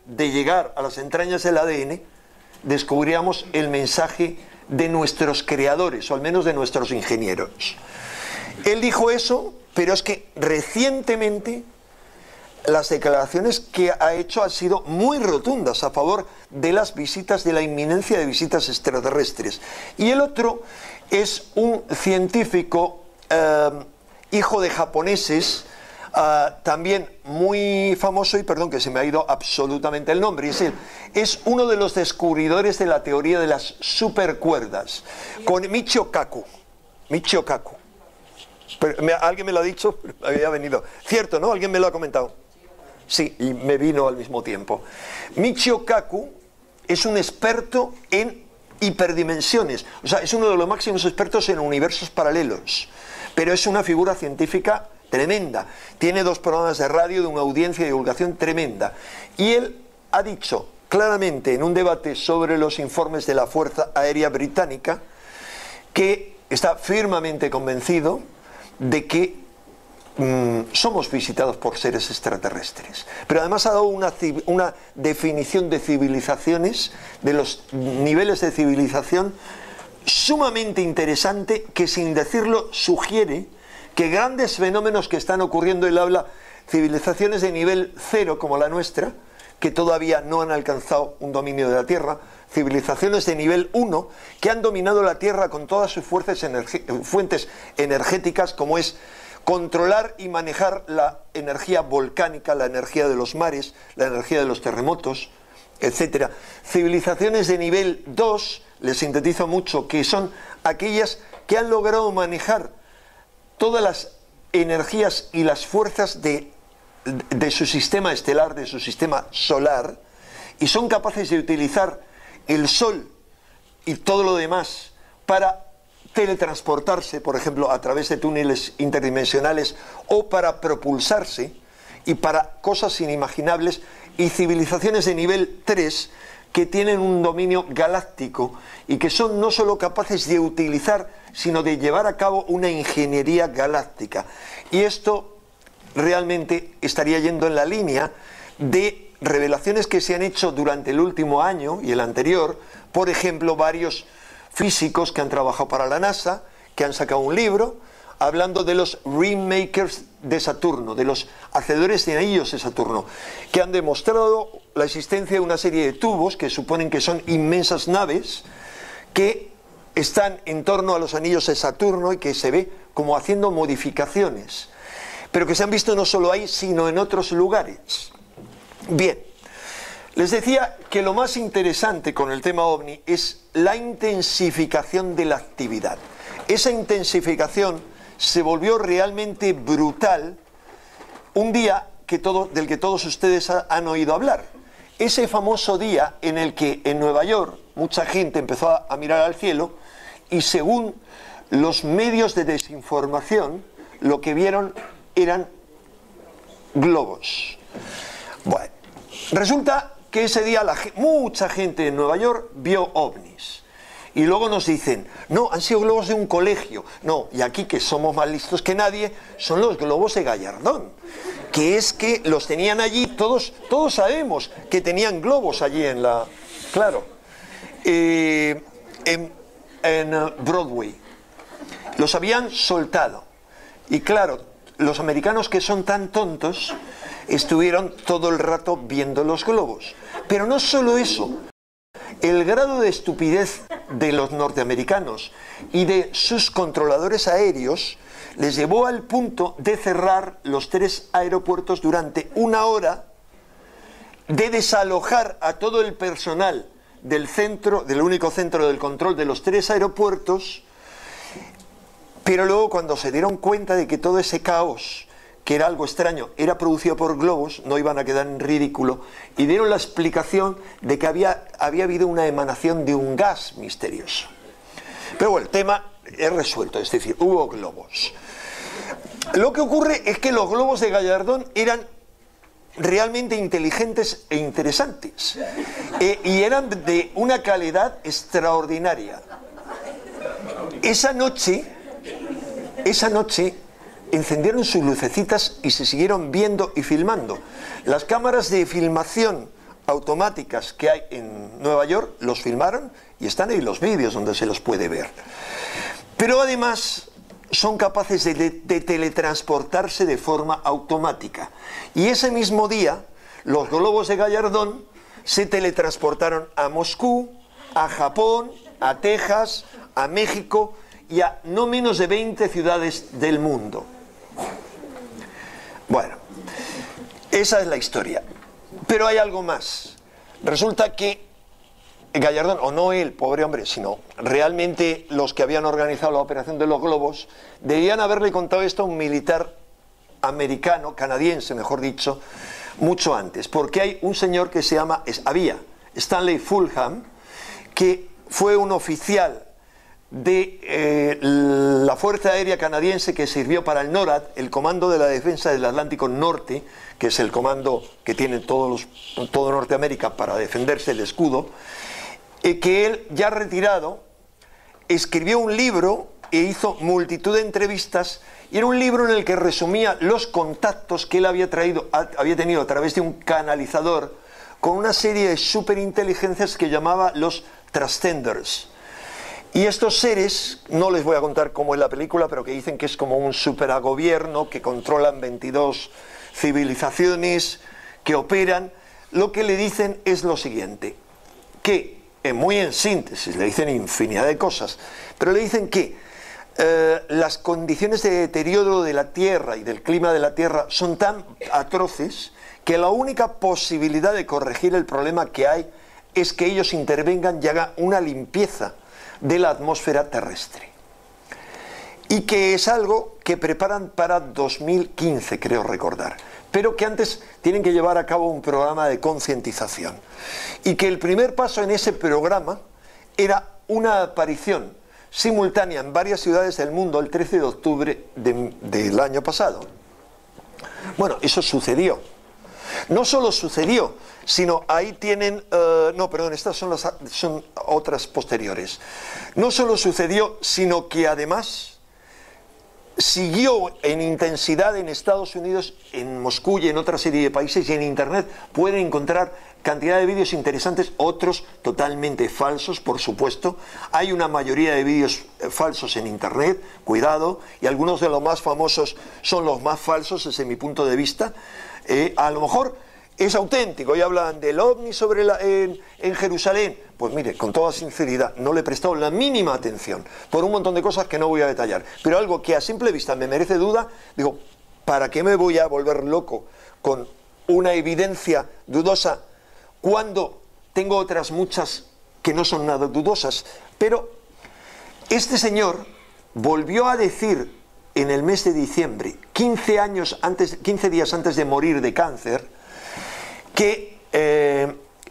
de llegar a las entrañas del ADN, descubriríamos el mensaje de nuestros creadores, o al menos de nuestros ingenieros. Él dijo eso, pero es que recientemente las declaraciones que ha hecho han sido muy rotundas a favor de las visitas, de la inminencia de visitas extraterrestres. Y el otro es un científico hijo de japoneses, también muy famoso, y perdón que se me ha ido absolutamente el nombre, es uno de los descubridores de la teoría de las supercuerdas, con Michio Kaku. Alguien me lo ha dicho, había venido. Cierto, ¿no? ¿Alguien me lo ha comentado? Sí, y me vino al mismo tiempo. Michio Kaku es un experto en hiperdimensiones, o sea, es uno de los máximos expertos en universos paralelos, pero es una figura científica tremenda. Tiene 2 programas de radio de una audiencia de divulgación tremenda. Y él ha dicho claramente en un debate sobre los informes de la Fuerza Aérea Británica que está firmemente convencido de que somos visitados por seres extraterrestres. Pero además ha dado una definición de civilizaciones, de los niveles de civilización, sumamente interesante, que sin decirlo sugiere que grandes fenómenos que están ocurriendo, él habla civilizaciones de nivel 0 como la nuestra, que todavía no han alcanzado un dominio de la Tierra, civilizaciones de nivel 1 que han dominado la Tierra con todas sus fuentes energéticas, como es controlar y manejar la energía volcánica, la energía de los mares, la energía de los terremotos, etc. Civilizaciones de nivel 2, les sintetizo mucho, que son aquellas que han logrado manejar todas las energías y las fuerzas de su sistema estelar, de su sistema solar, y son capaces de utilizar el Sol y todo lo demás para teletransportarse, por ejemplo, a través de túneles interdimensionales, o para propulsarse, y para cosas inimaginables, y civilizaciones de nivel 3 que tienen un dominio galáctico y que son no solo capaces de utilizar, sino de llevar a cabo una ingeniería galáctica. Y esto realmente estaría yendo en la línea de revelaciones que se han hecho durante el último año y el anterior. Por ejemplo, varios físicos que han trabajado para la NASA, que han sacado un libro hablando de los Ringmakers de Saturno, de los hacedores de anillos de Saturno, que han demostrado la existencia de una serie de tubos que suponen que son inmensas naves que están en torno a los anillos de Saturno y que se ve como haciendo modificaciones, pero que se han visto no solo ahí, sino en otros lugares. Bien, les decía que lo más interesante con el tema OVNI es la intensificación de la actividad. Esa intensificación se volvió realmente brutal un día del que todos ustedes han oído hablar. Ese famoso día en el que en Nueva York mucha gente empezó a mirar al cielo y, según los medios de desinformación, lo que vieron eran globos. Bueno, resulta que ese día mucha gente en Nueva York vio ovnis. Y luego nos dicen, no, han sido globos de un colegio. No, y aquí, que somos más listos que nadie, son los globos de Gallardón. Que es que los tenían allí, todos sabemos que tenían globos allí en la... Claro, en Broadway. Los habían soltado. Y claro, los americanos, que son tan tontos, estuvieron todo el rato viendo los globos. Pero no solo eso. El grado de estupidez de los norteamericanos y de sus controladores aéreos les llevó al punto de cerrar los 3 aeropuertos durante 1 hora, de desalojar a todo el personal del único centro del control de los 3 aeropuertos, pero luego, cuando se dieron cuenta de que todo ese caos, que era algo extraño, era producido por globos, no iban a quedar en ridículo, y dieron la explicación de que había habido una emanación de un gas misterioso. Pero bueno, el tema es resuelto, es decir, hubo globos. Lo que ocurre es que los globos de Gallardón eran realmente inteligentes e interesantes, y eran de una calidad extraordinaria. Esa noche encendieron sus lucecitas y se siguieron viendo y filmando. Las cámaras de filmación automáticas que hay en Nueva York los filmaron y están ahí los vídeos donde se los puede ver. Pero además son capaces de teletransportarse de forma automática. Y ese mismo día, los globos de Gallardón se teletransportaron a Moscú, a Japón, a Texas, a México y a no menos de 20 ciudades del mundo. Bueno, esa es la historia. Pero hay algo más. Resulta que Gallardón, o no él, pobre hombre, sino realmente los que habían organizado la operación de los globos, debían haberle contado esto a un militar americano, canadiense, mejor dicho, mucho antes. Porque hay un señor que había Stanley Fulham, que fue un oficial de la Fuerza Aérea Canadiense que sirvió para el NORAD, el Comando de la Defensa del Atlántico Norte, que es el comando que tiene todo Norteamérica para defenderse, el escudo, que él, ya retirado, escribió un libro e hizo multitud de entrevistas, y era un libro en el que resumía los contactos que él había tenido a través de un canalizador con una serie de superinteligencias que llamaba los Transcenders. Y estos seres, no les voy a contar cómo es la película, pero que dicen que es como un supergobierno que controlan 22 civilizaciones, que operan, lo que le dicen es lo siguiente, que, muy en síntesis, le dicen infinidad de cosas, pero le dicen que las condiciones de deterioro de la Tierra y del clima de la Tierra son tan atroces que la única posibilidad de corregir el problema que hay es que ellos intervengan y hagan una limpieza de la atmósfera terrestre, y que es algo que preparan para 2015, creo recordar, pero que antes tienen que llevar a cabo un programa de concientización, y que el primer paso en ese programa era una aparición simultánea en varias ciudades del mundo el 13 de octubre del año pasado. Bueno, eso sucedió. No solo sucedió, sino ahí tienen... no, perdón, estas son otras posteriores. No solo sucedió, sino que además siguió en intensidad en Estados Unidos, en Moscú y en otra serie de países, y en Internet pueden encontrar cantidad de vídeos interesantes, otros totalmente falsos, por supuesto. Hay una mayoría de vídeos falsos en Internet, cuidado, y algunos de los más famosos son los más falsos desde mi punto de vista. A lo mejor es auténtico y hablan del ovni en Jerusalén. Pues mire, con toda sinceridad, no le he prestado la mínima atención por un montón de cosas que no voy a detallar, pero algo que a simple vista me merece duda. Digo, ¿para qué me voy a volver loco con una evidencia dudosa cuando tengo otras muchas que no son nada dudosas? Pero este señor volvió a decir en el mes de diciembre, 15 días antes de morir de cáncer, que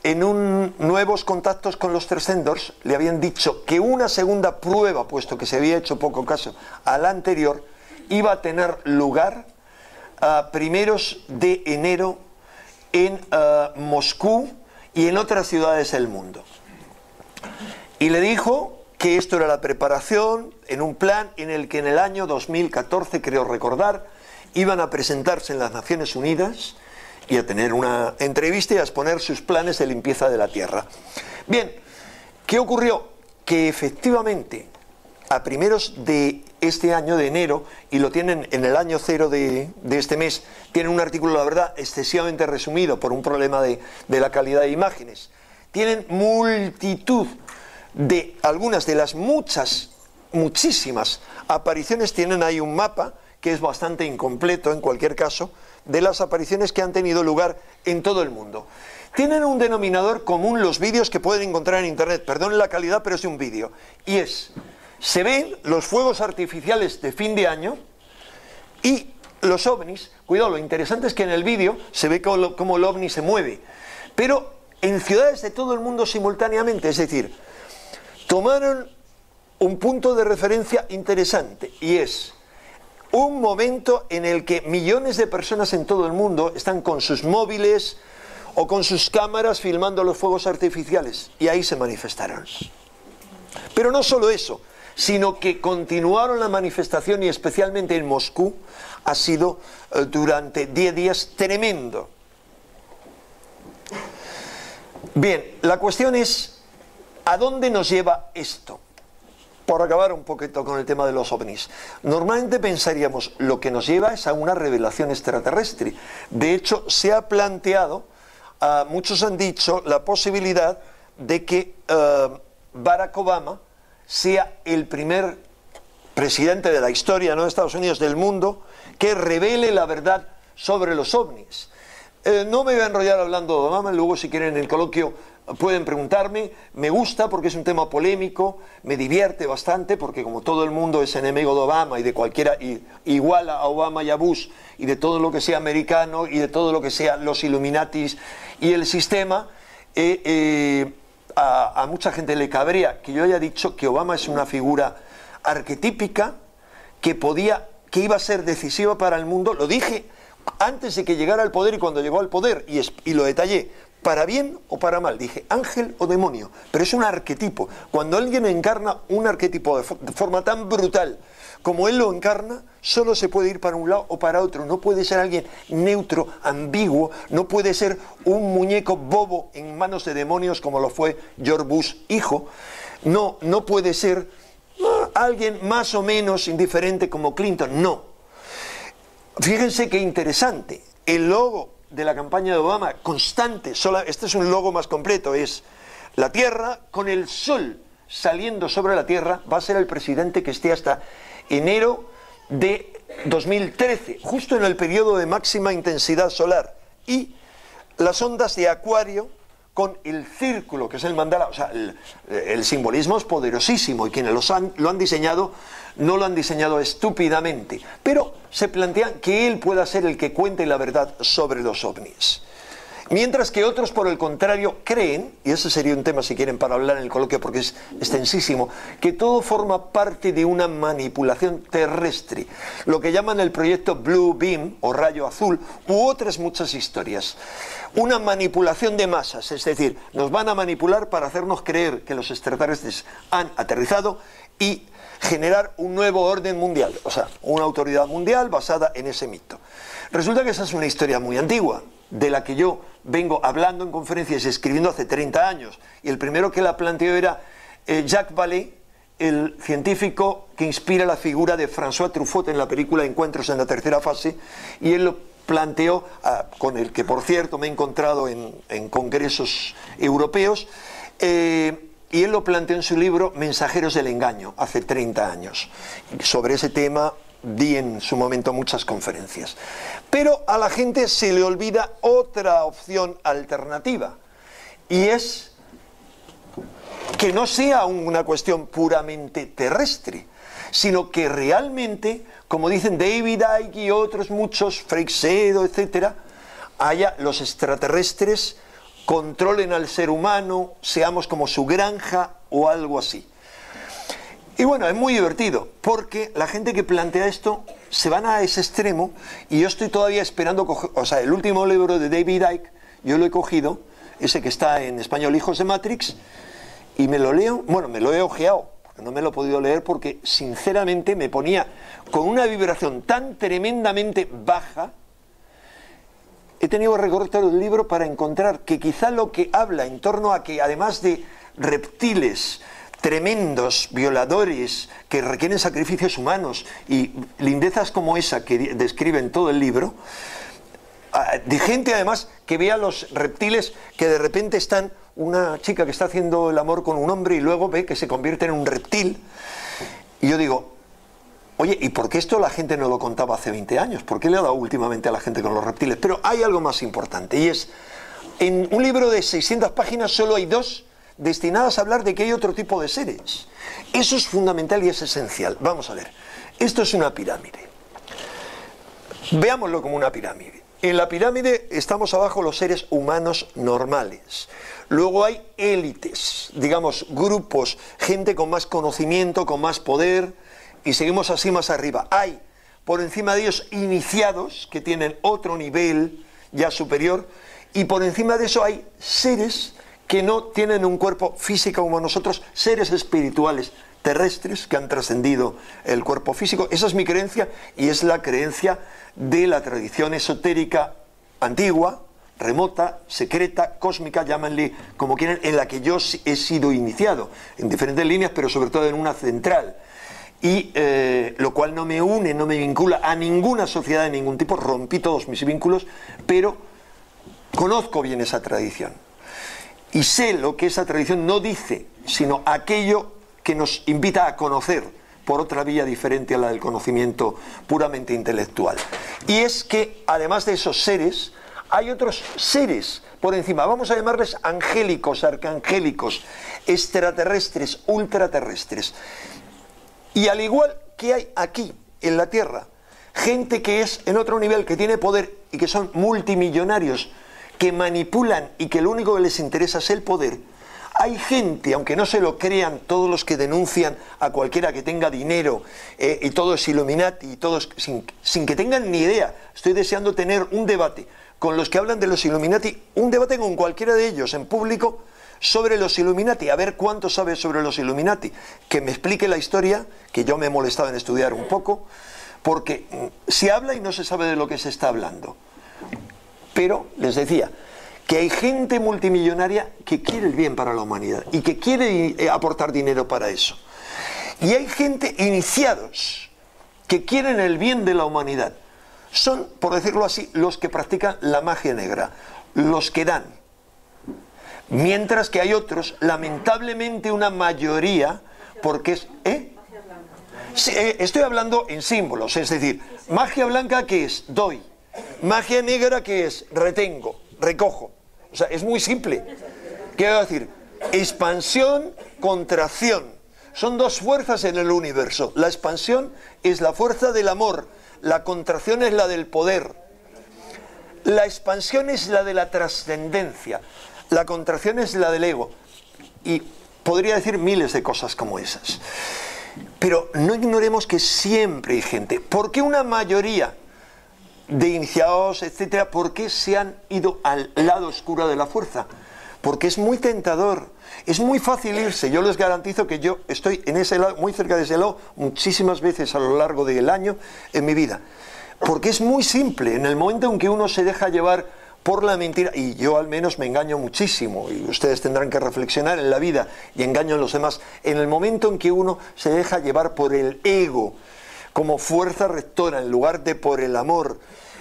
en nuevos contactos con los Transcenders le habían dicho que una segunda prueba, puesto que se había hecho poco caso a la anterior, iba a tener lugar a primeros de enero en Moscú y en otras ciudades del mundo. Y le dijo que esto era la preparación en un plan en el que en el año 2014, creo recordar, iban a presentarse en las Naciones Unidas y a tener una entrevista y a exponer sus planes de limpieza de la Tierra. Bien, ¿qué ocurrió? Que efectivamente a primeros de este año, de enero, y lo tienen en el año cero de este mes, tienen un artículo, la verdad, excesivamente resumido por un problema de la calidad de imágenes. Tienen multitud de algunas de las muchísimas apariciones, tienen ahí un mapa que es bastante incompleto en cualquier caso, de las apariciones que han tenido lugar en todo el mundo. Tienen un denominador común los vídeos que pueden encontrar en internet, perdonen la calidad, pero es de un vídeo, y se ven los fuegos artificiales de fin de año y los ovnis. Cuidado, lo interesante es que en el vídeo se ve cómo el ovni se mueve, pero en ciudades de todo el mundo simultáneamente, es decir, tomaron un punto de referencia interesante, y es un momento en el que millones de personas en todo el mundo están con sus móviles o con sus cámaras filmando los fuegos artificiales, y ahí se manifestaron. Pero no solo eso, sino que continuaron la manifestación, y especialmente en Moscú ha sido durante 10 días tremendo. Bien, la cuestión es, ¿a dónde nos lleva esto? Por acabar un poquito con el tema de los ovnis. Normalmente pensaríamos, lo que nos lleva es a una revelación extraterrestre. De hecho, se ha planteado, muchos han dicho, la posibilidad de que Barack Obama sea el primer presidente de la historia, no de Estados Unidos, del mundo, que revele la verdad sobre los ovnis. No me voy a enrollar hablando de Obama, luego si quieren en el coloquio pueden preguntarme. Me gusta porque es un tema polémico, me divierte bastante porque como todo el mundo es enemigo de Obama y de cualquiera, igual a Obama y a Bush y de todo lo que sea americano y de todo lo que sea los Illuminatis y el sistema, a mucha gente le cabrea que yo haya dicho que Obama es una figura arquetípica que iba a ser decisiva para el mundo. Lo dije antes de que llegara al poder y cuando llegó al poder, y lo detallé, para bien o para mal, dije ángel o demonio, pero es un arquetipo. Cuando alguien encarna un arquetipo de forma tan brutal como él lo encarna, solo se puede ir para un lado o para otro, no puede ser alguien neutro, ambiguo, no puede ser un muñeco bobo en manos de demonios como lo fue George Bush hijo, no puede ser alguien más o menos indiferente como Clinton, no. Fíjense qué interesante, el logo de la campaña de Obama, constante, este es un logo más completo, es la Tierra con el Sol saliendo sobre la Tierra. Va a ser el presidente que esté hasta enero de 2013, justo en el periodo de máxima intensidad solar, y las ondas de Acuario con el círculo, que es el mandala. O sea, el simbolismo es poderosísimo, y quienes lo han diseñado no lo han diseñado estúpidamente, pero se plantean que él pueda ser el que cuente la verdad sobre los ovnis. Mientras que otros, por el contrario, creen, y ese sería un tema si quieren para hablar en el coloquio porque es extensísimo, que todo forma parte de una manipulación terrestre, lo que llaman el proyecto Blue Beam o rayo azul, u otras muchas historias. Una manipulación de masas, es decir, nos van a manipular para hacernos creer que los extraterrestres han aterrizado y generar un nuevo orden mundial, o sea, una autoridad mundial basada en ese mito. Resulta que esa es una historia muy antigua, de la que yo vengo hablando en conferencias y escribiendo hace 30 años, y el primero que la planteó era Jacques Vallée, el científico que inspira la figura de François Truffaut en la película Encuentros en la tercera fase, y él lo planteó, con el que por cierto me he encontrado en congresos europeos, y él lo planteó en su libro Mensajeros del Engaño, hace 30 años. Sobre ese tema di en su momento muchas conferencias. Pero a la gente se le olvida otra opción alternativa, y es que no sea una cuestión puramente terrestre, sino que realmente, como dicen David Icke y otros muchos, Freixedo, etcétera, haya los extraterrestres controlen al ser humano, seamos como su granja o algo así. Y bueno, es muy divertido, porque la gente que plantea esto se van a ese extremo, y yo estoy todavía esperando o sea, el último libro de David Icke, yo lo he cogido, ese que está en español, Hijos de Matrix, y me lo leo, bueno, me lo he ojeado, No me lo he podido leer porque sinceramente me ponía con una vibración tan tremendamente baja. He tenido que recortar el libro para encontrar que quizá lo que habla en torno a que además de reptiles tremendos, violadores, que requieren sacrificios humanos y lindezas como esa que describe en todo el libro, de gente además que ve a los reptiles que de repente están, una chica que está haciendo el amor con un hombre y luego ve que se convierte en un reptil. Y yo digo, oye, ¿y por qué esto la gente no lo contaba hace 20 años? ¿Por qué le ha dado últimamente a la gente con los reptiles? Pero hay algo más importante, y es, en un libro de 600 páginas solo hay 2 destinadas a hablar de que hay otro tipo de seres. Eso es fundamental y es esencial. Vamos a ver, esto es una pirámide. Veámoslo como una pirámide. En la pirámide estamos abajo los seres humanos normales. Luego hay élites, digamos, grupos, gente con más conocimiento, con más poder, y seguimos así más arriba. Hay, por encima de ellos, iniciados, que tienen otro nivel ya superior, y por encima de eso hay seres que no tienen un cuerpo físico como nosotros, seres espirituales, terrestres, que han trascendido el cuerpo físico. Esa es mi creencia, y es la creencia de la tradición esotérica antigua, remota, secreta, cósmica, llámenle como quieran, en la que yo he sido iniciado, en diferentes líneas, pero sobre todo en una central. Y lo cual no me une, no me vincula a ninguna sociedad de ningún tipo, rompí todos mis vínculos, pero conozco bien esa tradición. Y sé lo que esa tradición no dice, sino aquello que nos invita a conocer por otra vía diferente a la del conocimiento puramente intelectual. Y es que, además de esos seres, hay otros seres por encima, vamos a llamarles angélicos, arcangélicos, extraterrestres, ultraterrestres. Y al igual que hay aquí, en la Tierra, gente que es en otro nivel, que tiene poder y que son multimillonarios, que manipulan y que lo único que les interesa es el poder, hay gente, aunque no se lo crean todos los que denuncian a cualquiera que tenga dinero, y todo es Illuminati, y todos sin que tengan ni idea. Estoy deseando tener un debate con los que hablan de los Illuminati, un debate con cualquiera de ellos en público sobre los Illuminati, a ver cuánto sabe sobre los Illuminati, que me explique la historia, que yo me he molestado en estudiar un poco, porque se habla y no se sabe de lo que se está hablando. Pero, les decía, que hay gente multimillonaria que quiere el bien para la humanidad y que quiere aportar dinero para eso. Y hay gente, iniciados, que quieren el bien de la humanidad. Son, por decirlo así, los que practican la magia negra, los que dan. Mientras que hay otros, lamentablemente una mayoría, porque es... Sí, estoy hablando en símbolos, es decir, magia blanca, ¿qué es? Doy. Magia negra, ¿qué es? Retengo, recojo. O sea, es muy simple. Quiero decir, expansión, contracción. Son 2 fuerzas en el universo. La expansión es la fuerza del amor, la contracción es la del poder. La expansión es la de la trascendencia, la contracción es la del ego. Y podría decir miles de cosas como esas. Pero no ignoremos que siempre hay gente. ¿Por qué una mayoría de iniciados, etcétera, por qué se han ido al lado oscuro de la fuerza? Porque es muy tentador, es muy fácil irse. Yo les garantizo que yo estoy en ese lado, muy cerca de ese lado, muchísimas veces a lo largo del año en mi vida. Porque es muy simple, en el momento en que uno se deja llevar por la mentira, y yo al menos me engaño muchísimo, y ustedes tendrán que reflexionar en la vida, y engaño a los demás, en el momento en que uno se deja llevar por el ego, como fuerza rectora, en lugar de por el amor,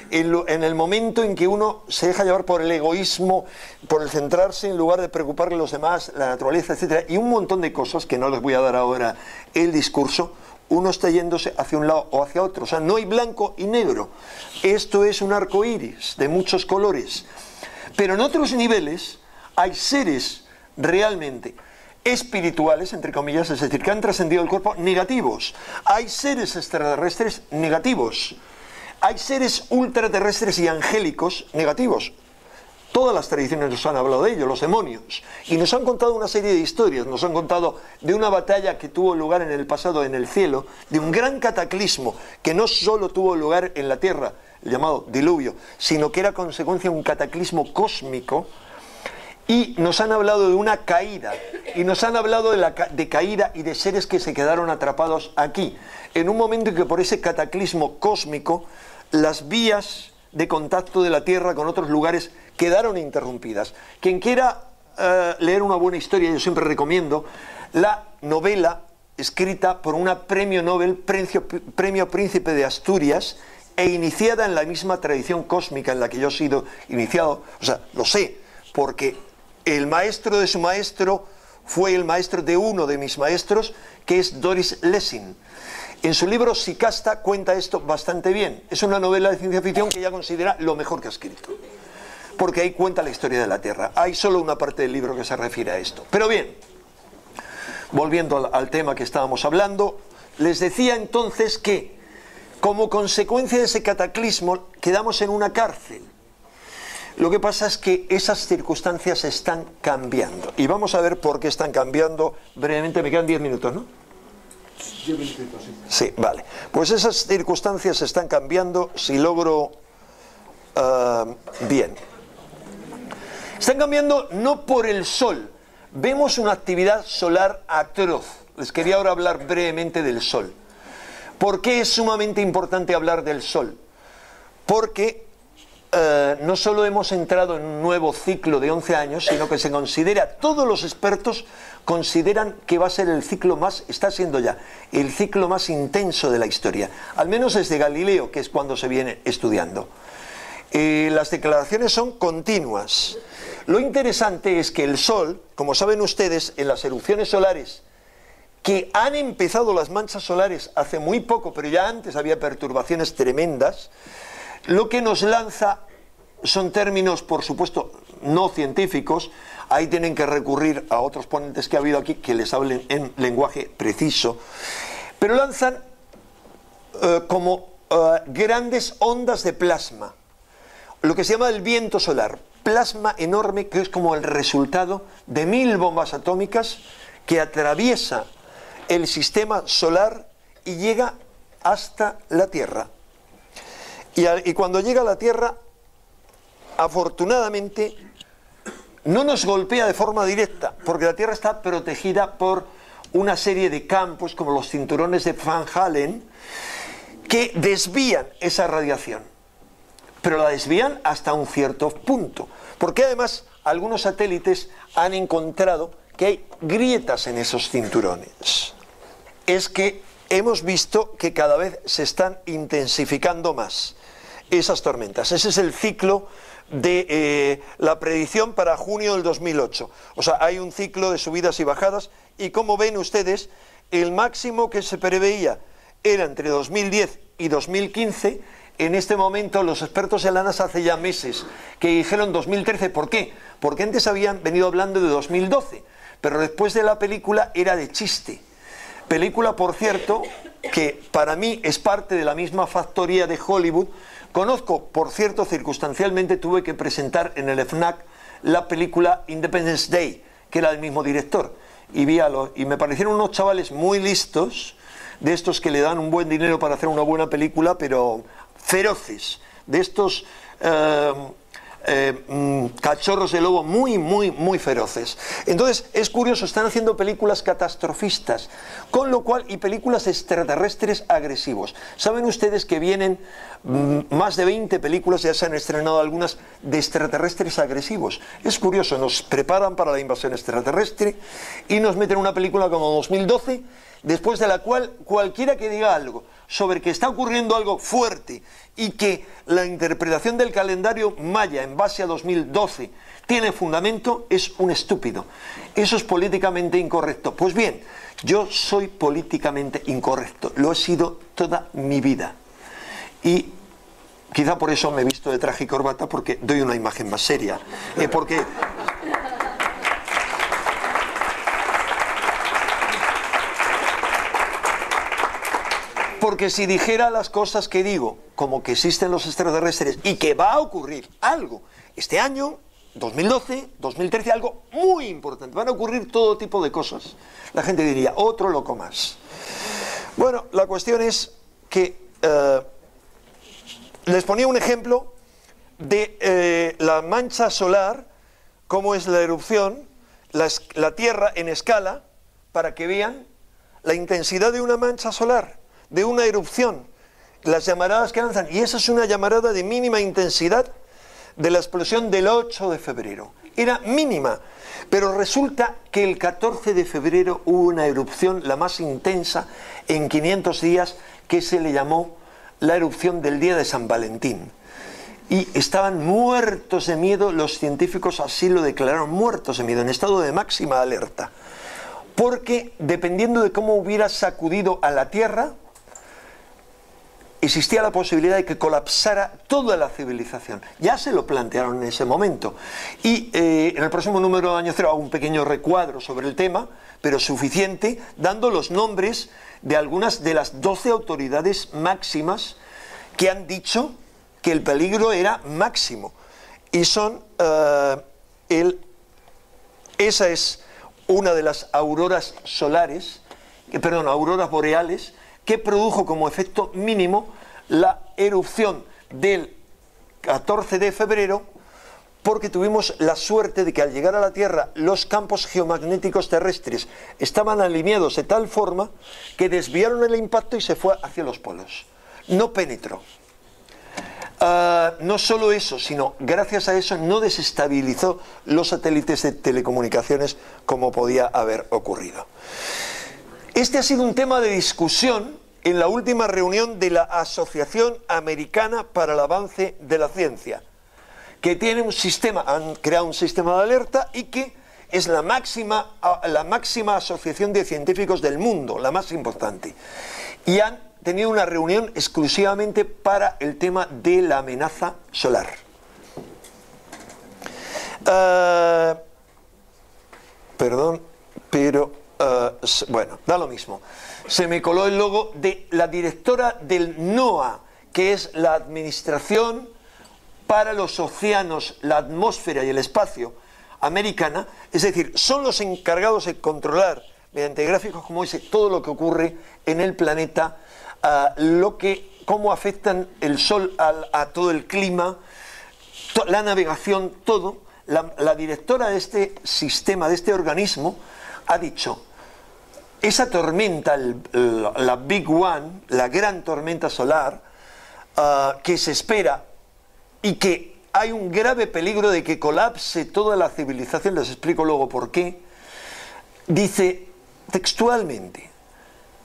en el momento en que uno se deja llevar por el egoísmo, por el centrarse en lugar de preocuparle a los demás, la naturaleza, etcétera, y un montón de cosas que no les voy a dar ahora el discurso, uno está yéndose hacia un lado o hacia otro. O sea, no hay blanco y negro. Esto es un arco iris de muchos colores. Pero en otros niveles hay seres realmente espirituales, entre comillas, es decir, que han trascendido el cuerpo, negativos. Hay seres extraterrestres negativos. Hay seres ultraterrestres y angélicos negativos. Todas las tradiciones nos han hablado de ello, los demonios. Y nos han contado una serie de historias. Nos han contado de una batalla que tuvo lugar en el pasado en el cielo, de un gran cataclismo que no solo tuvo lugar en la tierra, el llamado diluvio, sino que era consecuencia de un cataclismo cósmico, y nos han hablado de una caída, y nos han hablado de caída y de seres que se quedaron atrapados aquí, en un momento en que por ese cataclismo cósmico las vías de contacto de la Tierra con otros lugares quedaron interrumpidas. Quien quiera leer una buena historia, yo siempre recomiendo la novela escrita por una premio Nobel, premio Príncipe de Asturias, e iniciada en la misma tradición cósmica en la que yo he sido iniciado. O sea, lo sé, porque el maestro de su maestro fue el maestro de uno de mis maestros, que es Doris Lessing. En su libro Sicasta cuenta esto bastante bien. Es una novela de ciencia ficción que ella considera lo mejor que ha escrito, porque ahí cuenta la historia de la Tierra. Hay solo una parte del libro que se refiere a esto. Pero bien, volviendo al tema que estábamos hablando, les decía entonces que, como consecuencia de ese cataclismo, quedamos en una cárcel. Lo que pasa es que esas circunstancias están cambiando. Y vamos a ver por qué están cambiando brevemente. Me quedan 10 minutos, ¿no? 10 minutitos, sí. Sí, vale. Pues esas circunstancias están cambiando, si logro... bien. Están cambiando no por el Sol. Vemos una actividad solar atroz. Les quería ahora hablar brevemente del Sol. ¿Por qué es sumamente importante hablar del Sol? Porque no solo hemos entrado en un nuevo ciclo de 11 años, sino que se considera, todos los expertos consideran que va a ser el ciclo más, está siendo ya, el ciclo más intenso de la historia. Al menos desde Galileo, que es cuando se viene estudiando. Las declaraciones son continuas. Lo interesante es que el Sol, como saben ustedes, en las erupciones solares, que han empezado las manchas solares hace muy poco, pero ya antes había perturbaciones tremendas, lo que nos lanza son términos, por supuesto, no científicos. Ahí tienen que recurrir a otros ponentes que ha habido aquí que les hablen en lenguaje preciso, pero lanzan como grandes ondas de plasma, lo que se llama el viento solar, plasma enorme que es como el resultado de 1000 bombas atómicas que atraviesa el sistema solar y llega hasta la Tierra. Y cuando llega a la Tierra, afortunadamente, no nos golpea de forma directa, porque la Tierra está protegida por una serie de campos, como los cinturones de Van Allen, que desvían esa radiación. Pero la desvían hasta un cierto punto, porque además algunos satélites han encontrado que hay grietas en esos cinturones. Es que hemos visto que cada vez se están intensificando más esas tormentas. Ese es el ciclo de la predicción para junio del 2008. O sea, hay un ciclo de subidas y bajadas, y como ven ustedes, el máximo que se preveía era entre 2010 y 2015. En este momento los expertos de la NASA hace ya meses que dijeron 2013. ¿Por qué? Porque antes habían venido hablando de 2012, pero después de la película era de chiste. Película, por cierto, que para mí es parte de la misma factoría de Hollywood. Conozco, por cierto, circunstancialmente tuve que presentar en el FNAC la película Independence Day, que era del mismo director, y me parecieron unos chavales muy listos, de estos que le dan un buen dinero para hacer una buena película, pero feroces, de estos cachorros de lobo muy feroces. Entonces es curioso, están haciendo películas catastrofistas, con lo cual, y películas extraterrestres agresivos. Saben ustedes que vienen más de 20 películas, ya se han estrenado algunas, de extraterrestres agresivos. Es curioso, nos preparan para la invasión extraterrestre y nos meten una película como 2012, después de la cual cualquiera que diga algo sobre que está ocurriendo algo fuerte y que la interpretación del calendario maya en base a 2012 tiene fundamento, es un estúpido. Eso es políticamente incorrecto. Pues bien, yo soy políticamente incorrecto, lo he sido toda mi vida. Y quizá por eso me he visto de traje y corbata, porque doy una imagen más seria. Porque si dijera las cosas que digo, como que existen los extraterrestres y que va a ocurrir algo este año, 2012, 2013, algo muy importante, van a ocurrir todo tipo de cosas, la gente diría, otro loco más. Bueno, la cuestión es que les ponía un ejemplo de la mancha solar cómo es la erupción, la Tierra en escala, para que vean la intensidad de una mancha solar, de una erupción, las llamaradas que lanzan. Y esa es una llamarada de mínima intensidad de la explosión del 8 de febrero. Era mínima, pero resulta que el 14 de febrero hubo una erupción, la más intensa en 500 días, que se le llamó la erupción del día de San Valentín. Y estaban muertos de miedo, los científicos así lo declararon, muertos de miedo, en estado de máxima alerta. Porque dependiendo de cómo hubiera sacudido a la Tierra, existía la posibilidad de que colapsara toda la civilización. Ya se lo plantearon en ese momento. Y en el próximo número de Año Cero hago un pequeño recuadro sobre el tema, pero suficiente, dando los nombres de algunas de las 12 autoridades máximas que han dicho que el peligro era máximo. Y son, esa es una de las auroras solares, auroras boreales, que produjo como efecto mínimo la erupción del 14 de febrero, porque tuvimos la suerte de que al llegar a la Tierra los campos geomagnéticos terrestres estaban alineados de tal forma que desviaron el impacto y se fue hacia los polos. No penetró. No solo eso, sino gracias a eso no desestabilizó los satélites de telecomunicaciones como podía haber ocurrido. Este ha sido un tema de discusión en la última reunión de la Asociación Americana para el Avance de la Ciencia, que tiene un sistema, han creado un sistema de alerta y que es la máxima asociación de científicos del mundo, la más importante. Y han tenido una reunión exclusivamente para el tema de la amenaza solar. Perdón, pero bueno, da lo mismo. Se me coló el logo de la directora del NOAA, que es la Administración para los Océanos, la Atmósfera y el Espacio americana, es decir, son los encargados de controlar mediante gráficos como ese todo lo que ocurre en el planeta, cómo afectan el sol a todo el clima, la navegación, todo. La directora de este sistema, de este organismo, ha dicho: esa tormenta, la Big One, la gran tormenta solar, que se espera y que hay un grave peligro de que colapse toda la civilización, les explico luego por qué, dice textualmente,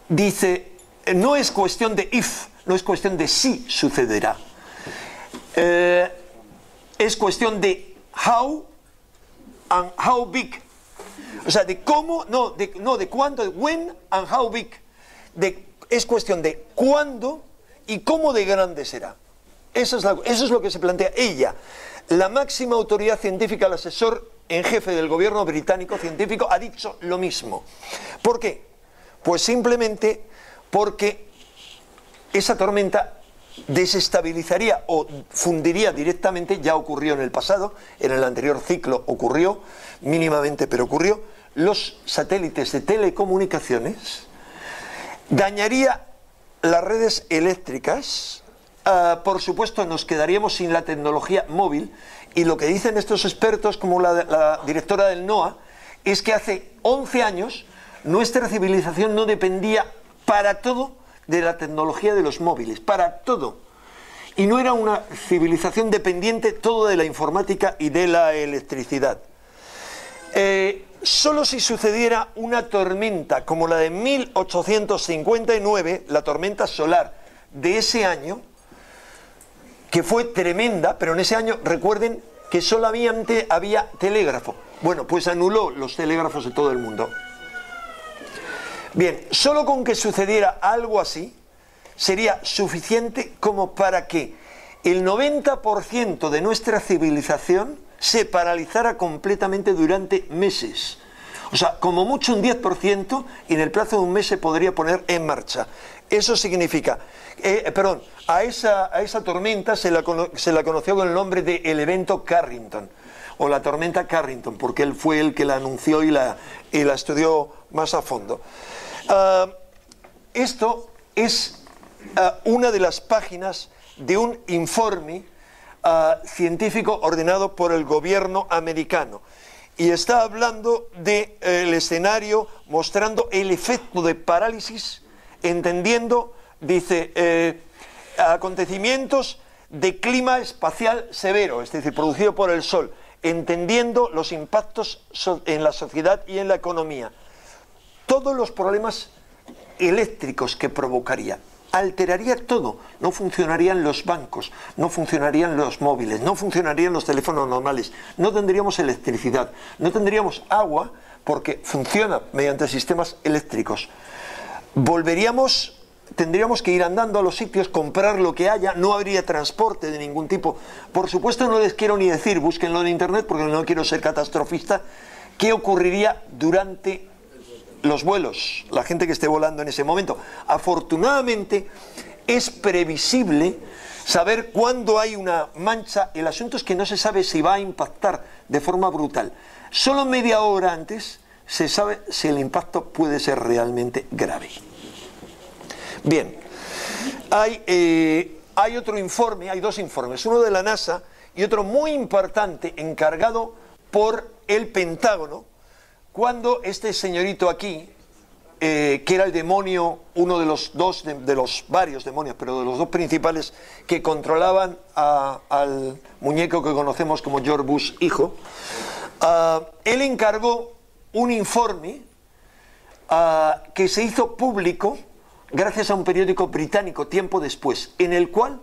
dice, no es cuestión de if, no es cuestión de si sucederá, es cuestión de how and how big. O sea, de cómo, de cuándo, de when and how big. Es cuestión de cuándo y cómo de grande será. Eso es lo que se plantea ella. La máxima autoridad científica, el asesor en jefe del gobierno británico científico, ha dicho lo mismo. ¿Por qué? Pues simplemente porque esa tormenta desestabilizaría o fundiría directamente, ya ocurrió en el pasado, en el anterior ciclo ocurrió, mínimamente pero ocurrió, los satélites de telecomunicaciones, dañaría las redes eléctricas, por supuesto nos quedaríamos sin la tecnología móvil, y lo que dicen estos expertos como la directora del NOAA es que hace 11 años nuestra civilización no dependía para todo de la tecnología de los móviles, para todo. Y no era una civilización dependiente todo de la informática y de la electricidad. Solo si sucediera una tormenta como la de 1859, la tormenta solar de ese año, que fue tremenda, pero en ese año recuerden que solamente había telégrafo. Bueno, pues anuló los telégrafos de todo el mundo. Bien, solo con que sucediera algo así sería suficiente como para que el 90% de nuestra civilización se paralizara completamente durante meses. O sea, como mucho un 10%, y en el plazo de un mes se podría poner en marcha. Eso significa, a esa tormenta se la conoció con el nombre de el evento Carrington, o la tormenta Carrington, porque él fue el que la anunció y la estudió más a fondo. Esto es una de las páginas de un informe científico ordenado por el gobierno americano. Y está hablando del escenario, mostrando el efecto de parálisis, entendiendo, dice, acontecimientos de clima espacial severo, es decir, producido por el Sol, entendiendo los impactos en la sociedad y en la economía. Todos los problemas eléctricos que provocaría, alteraría todo. No funcionarían los bancos, no funcionarían los móviles, no funcionarían los teléfonos normales, no tendríamos electricidad, no tendríamos agua porque funciona mediante sistemas eléctricos. Tendríamos que ir andando a los sitios, comprar lo que haya, no habría transporte de ningún tipo. Por supuesto no les quiero ni decir, búsquenlo en internet porque no quiero ser catastrofista, qué ocurriría durante los vuelos, la gente que esté volando en ese momento. Afortunadamente es previsible saber cuándo hay una mancha. El asunto es que no se sabe si va a impactar de forma brutal. Solo media hora antes se sabe si el impacto puede ser realmente grave. Bien, hay otro informe, hay dos informes, uno de la NASA y otro muy importante encargado por el Pentágono, cuando este señorito aquí, que era el demonio, uno de los dos, de los varios demonios, pero de los dos principales que controlaban al muñeco que conocemos como George Bush hijo, él encargó un informe que se hizo público gracias a un periódico británico tiempo después, en el cual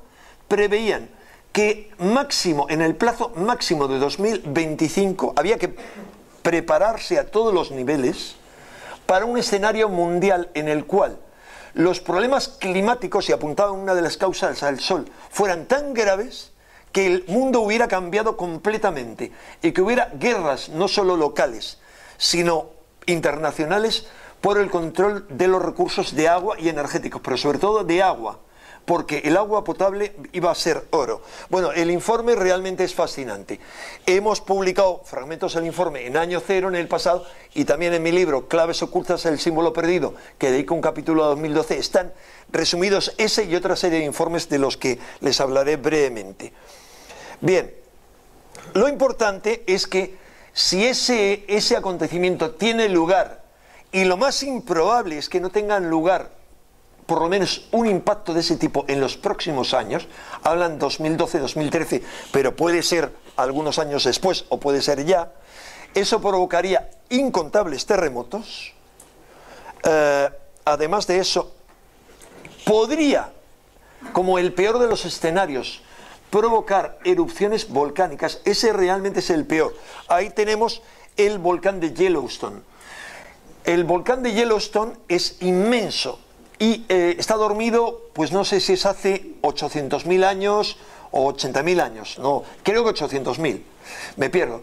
preveían que en el plazo máximo de 2025 había que prepararse a todos los niveles para un escenario mundial en el cual los problemas climáticos, y apuntaban una de las causas al Sol, fueran tan graves que el mundo hubiera cambiado completamente y que hubiera guerras no solo locales, sino internacionales por el control de los recursos de agua y energéticos, pero sobre todo de agua, porque el agua potable iba a ser oro. Bueno, el informe realmente es fascinante. Hemos publicado fragmentos del informe en año cero, en el pasado, y también en mi libro Claves ocultas del símbolo perdido, que dedico un capítulo a 2012, están resumidos ese y otra serie de informes de los que les hablaré brevemente. Bien, lo importante es que si ese acontecimiento tiene lugar, y lo más improbable es que no tengan lugar por lo menos un impacto de ese tipo en los próximos años, hablan 2012, 2013, pero puede ser algunos años después o puede ser ya, eso provocaría incontables terremotos. Además de eso, podría, como el peor de los escenarios, provocar erupciones volcánicas. Ese realmente es el peor. Ahí tenemos el volcán de Yellowstone. El volcán de Yellowstone es inmenso y está dormido, pues no sé si es hace 800.000 años o 80.000 años, no, creo que 800.000, me pierdo,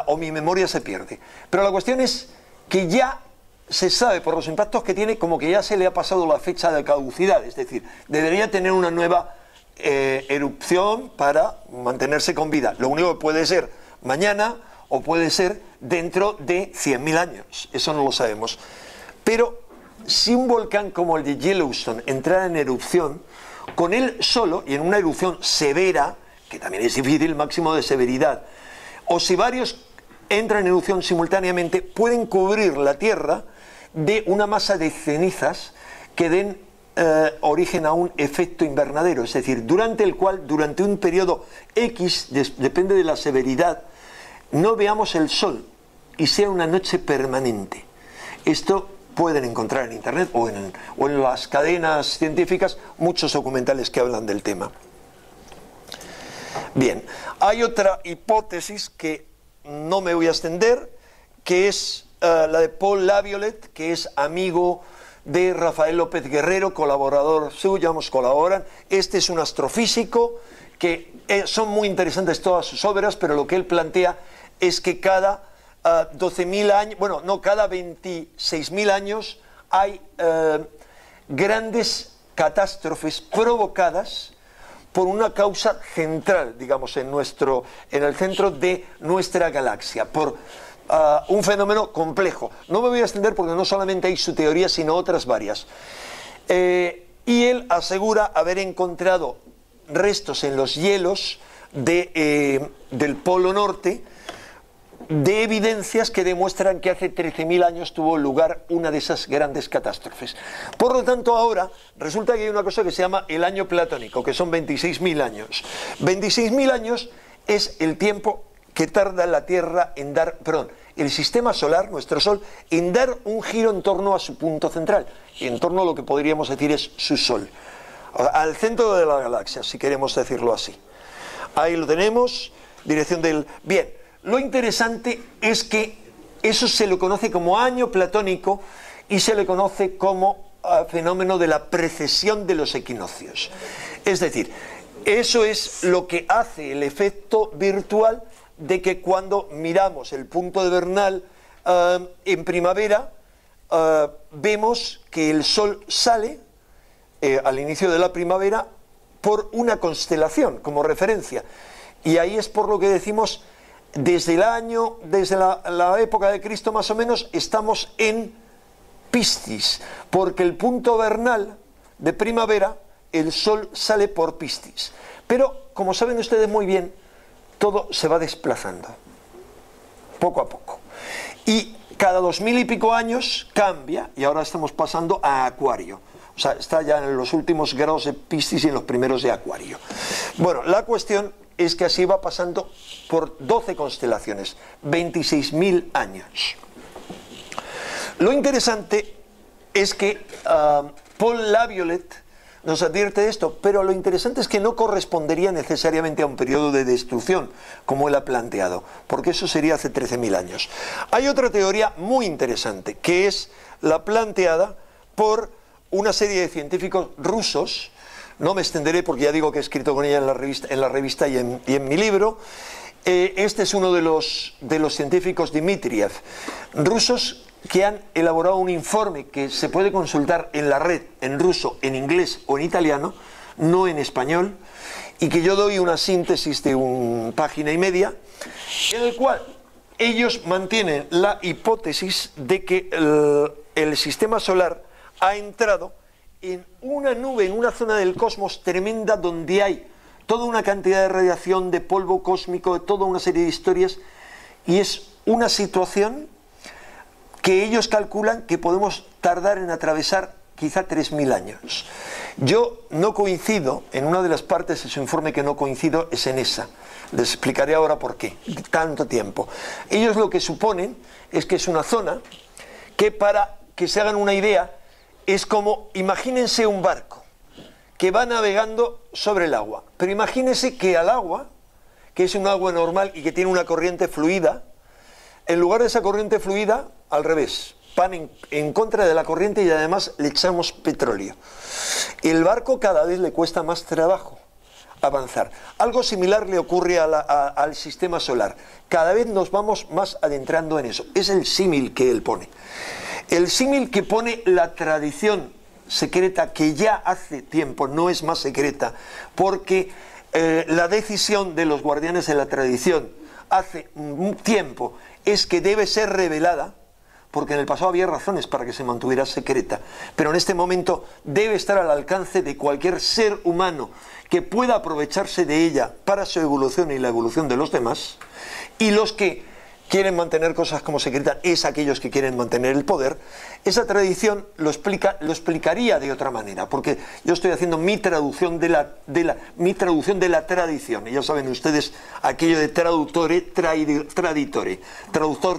o mi memoria se pierde. Pero la cuestión es que ya se sabe por los impactos que tiene como que ya se le ha pasado la fecha de caducidad, es decir, debería tener una nueva erupción para mantenerse con vida. Lo único que puede ser mañana o puede ser dentro de 100.000 años, eso no lo sabemos. Pero si un volcán como el de Yellowstone entrara en erupción, con él solo, y en una erupción severa, que también es difícil, máximo de severidad, o si varios entran en erupción simultáneamente, pueden cubrir la Tierra de una masa de cenizas que den origen a un efecto invernadero, es decir, durante el cual, durante un periodo X, depende de la severidad, no veamos el sol y sea una noche permanente. Esto pueden encontrar en internet o en las cadenas científicas muchos documentales que hablan del tema. Bien, hay otra hipótesis que no me voy a extender, que es la de Paul Laviolette, que es amigo de Rafael López Guerrero, colaborador suyo, colaboran. Este es un astrofísico que son muy interesantes todas sus obras, pero lo que él plantea es que cada 12.000 años, bueno, no, cada 26.000 años hay grandes catástrofes provocadas por una causa central, digamos, en el centro de nuestra galaxia, por un fenómeno complejo. No me voy a extender porque no solamente hay su teoría, sino otras varias. Y él asegura haber encontrado restos en los hielos del Polo Norte, de evidencias que demuestran que hace 13.000 años tuvo lugar una de esas grandes catástrofes. Por lo tanto, ahora resulta que hay una cosa que se llama el año platónico, que son 26.000 años. 26.000 años es el tiempo que tarda la Tierra en dar, perdón, el sistema solar, nuestro Sol, en dar un giro en torno a su punto central, en torno a lo que podríamos decir es su Sol, al centro de la galaxia, si queremos decirlo así. Ahí lo tenemos, dirección del... Bien, lo interesante es que eso se lo conoce como año platónico y se le conoce como fenómeno de la precesión de los equinoccios. Es decir, eso es lo que hace el efecto virtual de que cuando miramos el punto de Bernal en primavera, vemos que el Sol sale al inicio de la primavera por una constelación como referencia. Y ahí es por lo que decimos, desde la época de Cristo más o menos, estamos en Piscis, porque el punto vernal de primavera, el Sol sale por Piscis. Pero, como saben ustedes muy bien, todo se va desplazando, poco a poco. Y cada 2000 y pico años cambia, y ahora estamos pasando a Acuario. O sea, está ya en los últimos grados de Piscis y en los primeros de Acuario. Bueno, la cuestión es que así va pasando por 12 constelaciones, 26.000 años. Lo interesante es que Paul Laviolette nos advierte de esto, pero lo interesante es que no correspondería necesariamente a un periodo de destrucción, como él ha planteado, porque eso sería hace 13.000 años. Hay otra teoría muy interesante, que es la planteada por una serie de científicos rusos. No me extenderé porque ya digo que he escrito con ella en la revista y en mi libro. Este es uno de los científicos, Dmitriev, rusos, que han elaborado un informe que se puede consultar en la red, en ruso, en inglés o en italiano, no en español, y que yo doy una síntesis de una página y media, en el cual ellos mantienen la hipótesis de que el sistema solar ha entrado en una nube, en una zona del cosmos tremenda donde hay toda una cantidad de radiación, de polvo cósmico, de toda una serie de historias, y es una situación que ellos calculan que podemos tardar en atravesar quizá 3000 años. Yo no coincido, en una de las partes de su informe que no coincido es en esa. Les explicaré ahora por qué, tanto tiempo. Ellos lo que suponen es que es una zona que, para que se hagan una idea, es como, imagínense un barco que va navegando sobre el agua, pero imagínense que al agua, que es un agua normal y que tiene una corriente fluida, en lugar de esa corriente fluida, al revés, van en contra de la corriente y además le echamos petróleo. El barco cada vez le cuesta más trabajo avanzar. Algo similar le ocurre al sistema solar. Cada vez nos vamos más adentrando en eso. Es el símil que él pone. El símil que pone la tradición secreta, que ya hace tiempo no es más secreta, porque la decisión de los guardianes de la tradición hace un tiempo es que debe ser revelada, porque en el pasado había razones para que se mantuviera secreta, pero en este momento debe estar al alcance de cualquier ser humano que pueda aprovecharse de ella para su evolución y la evolución de los demás, y los que quieren mantener cosas como secretas es aquellos que quieren mantener el poder. Esa tradición lo explicaría de otra manera, porque yo estoy haciendo mi traducción de la tradición, y ya saben ustedes aquello de traductor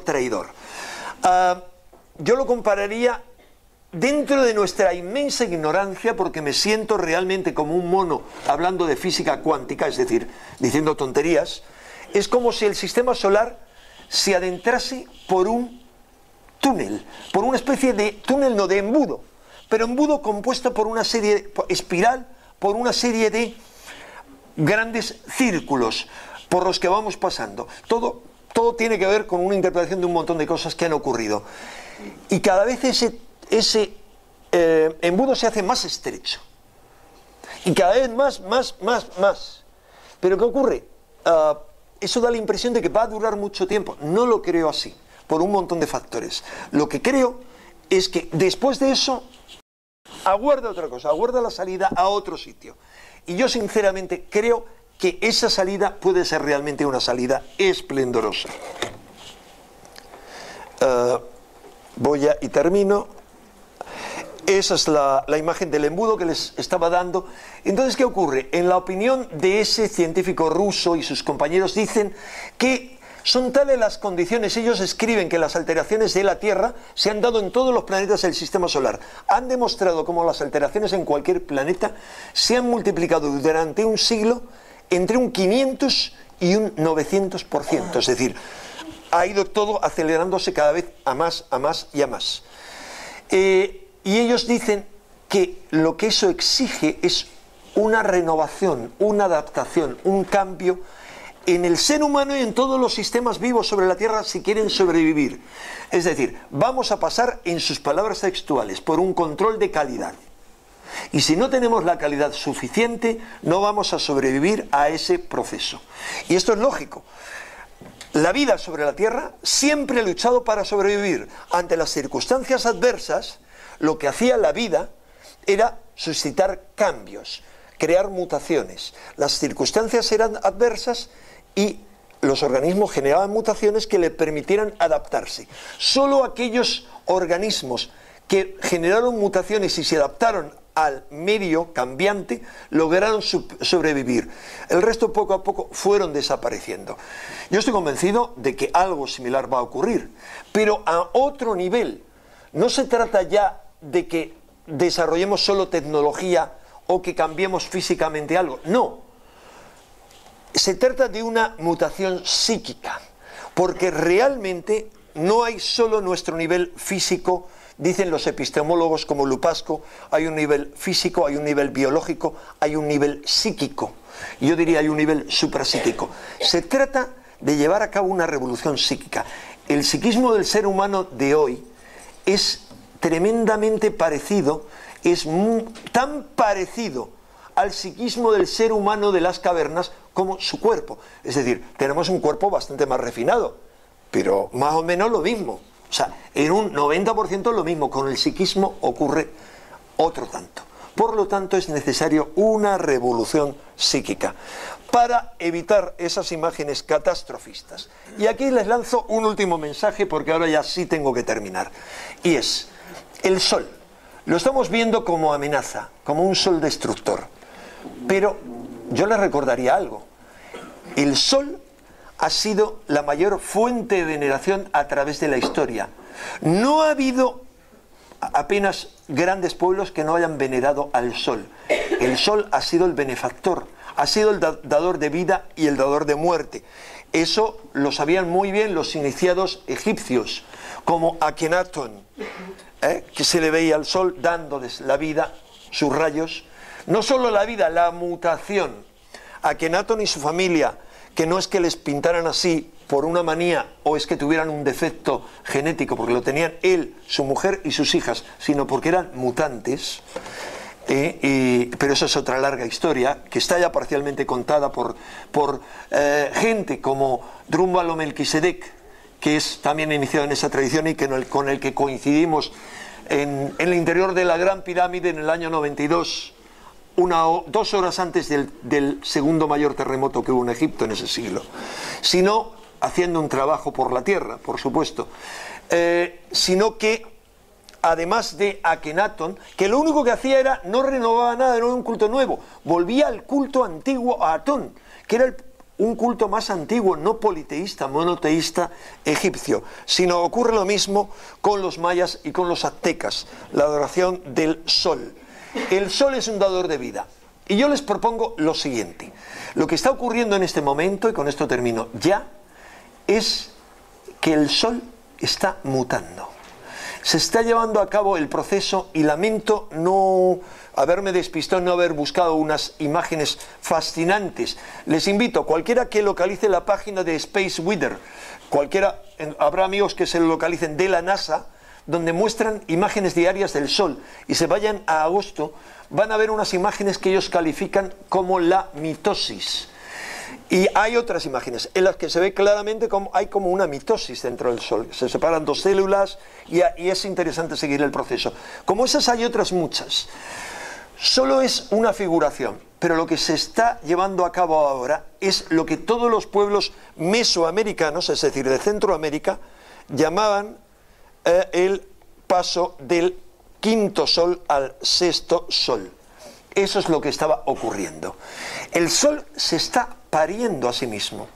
traidor. Yo lo compararía dentro de nuestra inmensa ignorancia, porque me siento realmente como un mono hablando de física cuántica, es decir, diciendo tonterías. Es como si el sistema solar se adentrase por un túnel, por una especie de túnel, no de embudo, pero embudo compuesto por una serie, espiral, por una serie de grandes círculos por los que vamos pasando. Todo tiene que ver con una interpretación de un montón de cosas que han ocurrido. Y cada vez ese embudo se hace más estrecho. Y cada vez más. Pero ¿qué ocurre? Eso da la impresión de que va a durar mucho tiempo. No lo creo así, por un montón de factores. Lo que creo es que después de eso aguarda otra cosa, aguarda la salida a otro sitio. Y yo sinceramente creo que esa salida puede ser realmente una salida esplendorosa. Y termino. Esa es la imagen del embudo que les estaba dando. Entonces, ¿qué ocurre? En la opinión de ese científico ruso y sus compañeros dicen que son tales las condiciones, ellos escriben que las alteraciones de la Tierra se han dado en todos los planetas del Sistema Solar. Han demostrado cómo las alteraciones en cualquier planeta se han multiplicado durante un siglo entre un 500 y un 900%. Es decir, ha ido todo acelerándose cada vez a más y a más. Y ellos dicen que lo que eso exige es una renovación, una adaptación, un cambio en el ser humano y en todos los sistemas vivos sobre la Tierra si quieren sobrevivir. Es decir, vamos a pasar, en sus palabras textuales, por un control de calidad. Y si no tenemos la calidad suficiente, no vamos a sobrevivir a ese proceso. Y esto es lógico. La vida sobre la Tierra siempre ha luchado para sobrevivir. Ante las circunstancias adversas, lo que hacía la vida era suscitar cambios, crear mutaciones. Las circunstancias eran adversas y los organismos generaban mutaciones que le permitieran adaptarse. Solo aquellos organismos que generaron mutaciones y se adaptaron al medio cambiante lograron sobrevivir. El resto poco a poco fueron desapareciendo. Yo estoy convencido de que algo similar va a ocurrir, pero a otro nivel. No se trata ya de que desarrollemos solo tecnología o que cambiemos físicamente algo. No. Se trata de una mutación psíquica, porque realmente no hay solo nuestro nivel físico. Dicen los epistemólogos como Lupasco, hay un nivel físico, hay un nivel biológico, hay un nivel psíquico. Yo diría hay un nivel suprapsíquico. Se trata de llevar a cabo una revolución psíquica. El psiquismo del ser humano de hoy es tremendamente parecido, es tan parecido al psiquismo del ser humano de las cavernas como su cuerpo. Es decir, tenemos un cuerpo bastante más refinado, pero más o menos lo mismo. O sea, en un 90% lo mismo. Con el psiquismo ocurre otro tanto. Por lo tanto, es necesario una revolución psíquica para evitar esas imágenes catastrofistas. Y aquí les lanzo un último mensaje, porque ahora ya sí tengo que terminar. Y es, el sol. Lo estamos viendo como amenaza, como un sol destructor. Pero yo les recordaría algo. El sol ha sido la mayor fuente de veneración a través de la historia. No ha habido apenas grandes pueblos que no hayan venerado al sol. El sol ha sido el benefactor, ha sido el dador de vida y el dador de muerte. Eso lo sabían muy bien los iniciados egipcios, como Akenatón, que se le veía al sol dándoles la vida, sus rayos. No solo la vida, la mutación. Akenatón y su familia, que no es que les pintaran así por una manía o es que tuvieran un defecto genético, porque lo tenían él, su mujer y sus hijas, sino porque eran mutantes. Pero esa es otra larga historia que está ya parcialmente contada por gente como Drúmbalo Melquisedec, que es también iniciado en esa tradición y con el que coincidimos en el interior de la Gran Pirámide en el año 92, 2 horas antes del segundo mayor terremoto que hubo en Egipto en ese siglo, sino haciendo un trabajo por la tierra, por supuesto, sino que además de Akenatón, que lo único que hacía era, no renovaba nada, no era un culto nuevo, volvía al culto antiguo a Atón, que era un culto más antiguo, no politeísta, monoteísta egipcio, sino ocurre lo mismo con los mayas y con los aztecas, la adoración del sol. El sol es un dador de vida. Y yo les propongo lo siguiente. Lo que está ocurriendo en este momento, y con esto termino ya, es que el sol está mutando. Se está llevando a cabo el proceso y lamento no haberme despistado, no haber buscado unas imágenes fascinantes. Les invito, cualquiera que localice la página de Space Weather, habrá amigos que se lo localicen, de la NASA, donde muestran imágenes diarias del sol, y se vayan a agosto, van a ver unas imágenes que ellos califican como la mitosis. Y hay otras imágenes en las que se ve claramente como hay como una mitosis dentro del sol. Se separan 2 células y es interesante seguir el proceso. Como esas hay otras muchas. solo es una figuración, pero lo que se está llevando a cabo ahora es lo que todos los pueblos mesoamericanos, es decir, de Centroamérica, llamaban el paso del quinto sol al sexto sol. Eso es lo que estaba ocurriendo. El sol se está pariendo a sí mismo.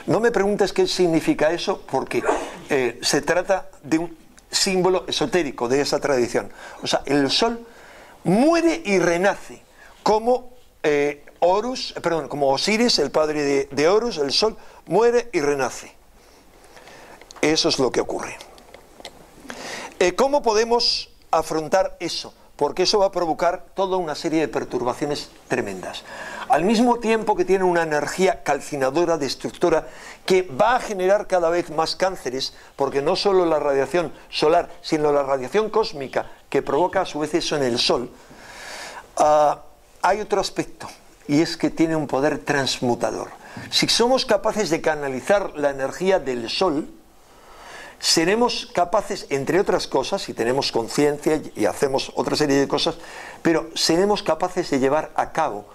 No me preguntes qué significa eso, porque se trata de un símbolo esotérico de esa tradición. O sea, el sol muere y renace, como como Osiris, el padre de Horus, el sol muere y renace. Eso es lo que ocurre. ¿Cómo podemos afrontar eso? Porque eso va a provocar toda una serie de perturbaciones tremendas. Al mismo tiempo que tiene una energía calcinadora, destructora, que va a generar cada vez más cánceres, porque no solo la radiación solar, sino la radiación cósmica, que provoca a su vez eso en el Sol, hay otro aspecto, y es que tiene un poder transmutador. Si somos capaces de canalizar la energía del Sol, seremos capaces, entre otras cosas, si tenemos conciencia y hacemos otra serie de cosas, pero seremos capaces de llevar a cabo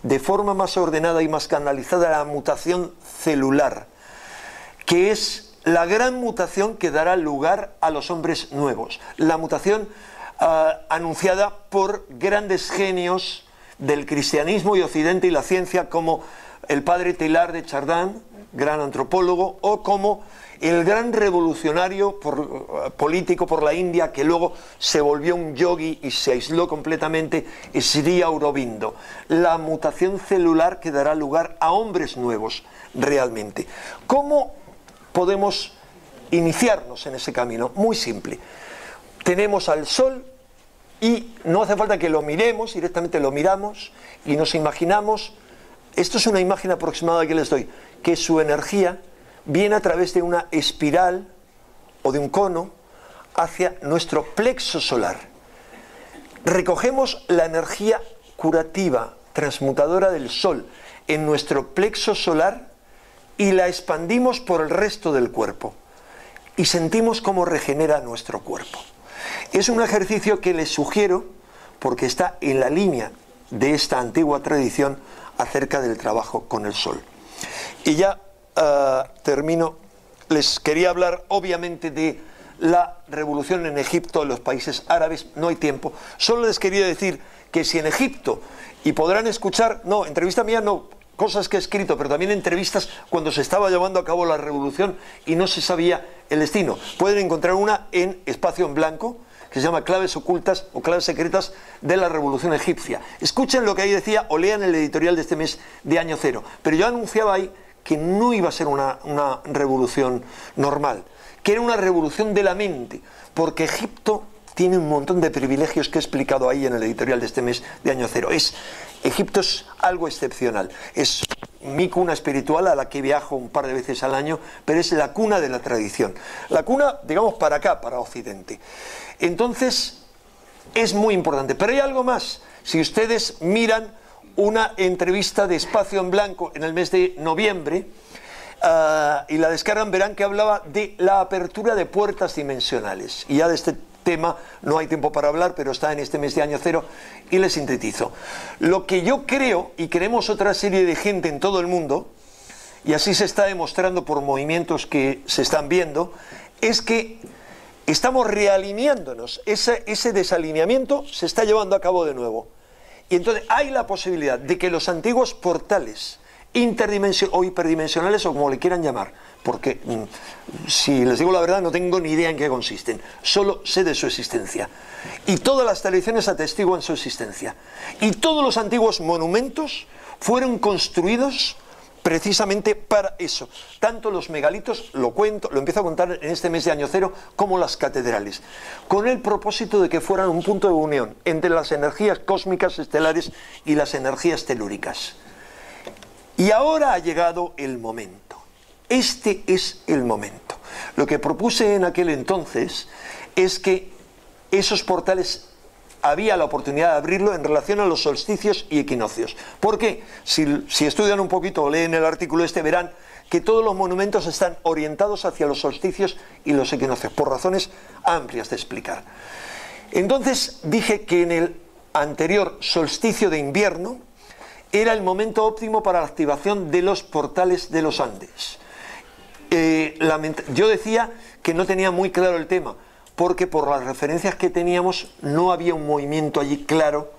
de forma más ordenada y más canalizada la mutación celular, que es la gran mutación que dará lugar a los hombres nuevos. La mutación anunciada por grandes genios del cristianismo y Occidente y la ciencia, como el padre Teilhard de Chardin, gran antropólogo, o como el gran revolucionario político por la India, que luego se volvió un yogi y se aisló completamente, Sri Aurobindo. La mutación celular que dará lugar a hombres nuevos, realmente. ¿Cómo podemos iniciarnos en ese camino? Muy simple. Tenemos al Sol y no hace falta que lo miremos, directamente lo miramos y nos imaginamos, esto es una imagen aproximada que les doy, que su energía viene a través de una espiral o de un cono hacia nuestro plexo solar. Recogemos la energía curativa, transmutadora del Sol en nuestro plexo solar y la expandimos por el resto del cuerpo. Y sentimos cómo regenera nuestro cuerpo. Es un ejercicio que les sugiero porque está en la línea de esta antigua tradición acerca del trabajo con el Sol. Y ya termino. Les quería hablar obviamente de la revolución en Egipto, en los países árabes. No hay tiempo. Solo les quería decir que si en Egipto, y podrán escuchar, no, entrevista mía no, cosas que he escrito, pero también entrevistas cuando se estaba llevando a cabo la revolución y no se sabía el destino. Pueden encontrar una en Espacio en Blanco, que se llama Claves ocultas o claves secretas de la revolución egipcia. Escuchen lo que ahí decía o lean el editorial de este mes de Año Cero. Pero yo anunciaba ahí que no iba a ser una revolución normal, que era una revolución de la mente, porque Egipto tiene un montón de privilegios que he explicado ahí en el editorial de este mes de Año Cero. Egipto es algo excepcional, es mi cuna espiritual a la que viajo un par de veces al año, pero es la cuna de la tradición, la cuna, digamos, para acá, para Occidente. Entonces, es muy importante, pero hay algo más. Si ustedes miran una entrevista de Espacio en Blanco en el mes de noviembre y la descargan, verán que hablaba de la apertura de puertas dimensionales. Y ya de este tema no hay tiempo para hablar, pero está en este mes de Año Cero y les sintetizo. Lo que yo creo, y creemos otra serie de gente en todo el mundo, y así se está demostrando por movimientos que se están viendo, es que estamos realineándonos. Ese desalineamiento se está llevando a cabo de nuevo. Y entonces hay la posibilidad de que los antiguos portales interdimensionales o hiperdimensionales, o como le quieran llamar, porque si les digo la verdad no tengo ni idea en qué consisten, solo sé de su existencia. Y todas las tradiciones atestiguan su existencia. Y todos los antiguos monumentos fueron construidos precisamente para eso. Tanto los megalitos, lo empiezo a contar en este mes de Año Cero, como las catedrales, con el propósito de que fueran un punto de unión entre las energías cósmicas estelares y las energías telúricas. Y ahora ha llegado el momento. Este es el momento. Lo que propuse en aquel entonces es que esos portales había la oportunidad de abrirlo en relación a los solsticios y equinoccios. ¿Por qué? Si estudian un poquito o leen el artículo verán que todos los monumentos están orientados hacia los solsticios y los equinoccios, por razones amplias de explicar. Entonces dije que en el anterior solsticio de invierno era el momento óptimo para la activación de los portales de los Andes. Yo decía que no tenía muy claro el tema, porque por las referencias que teníamos no había un movimiento allí claro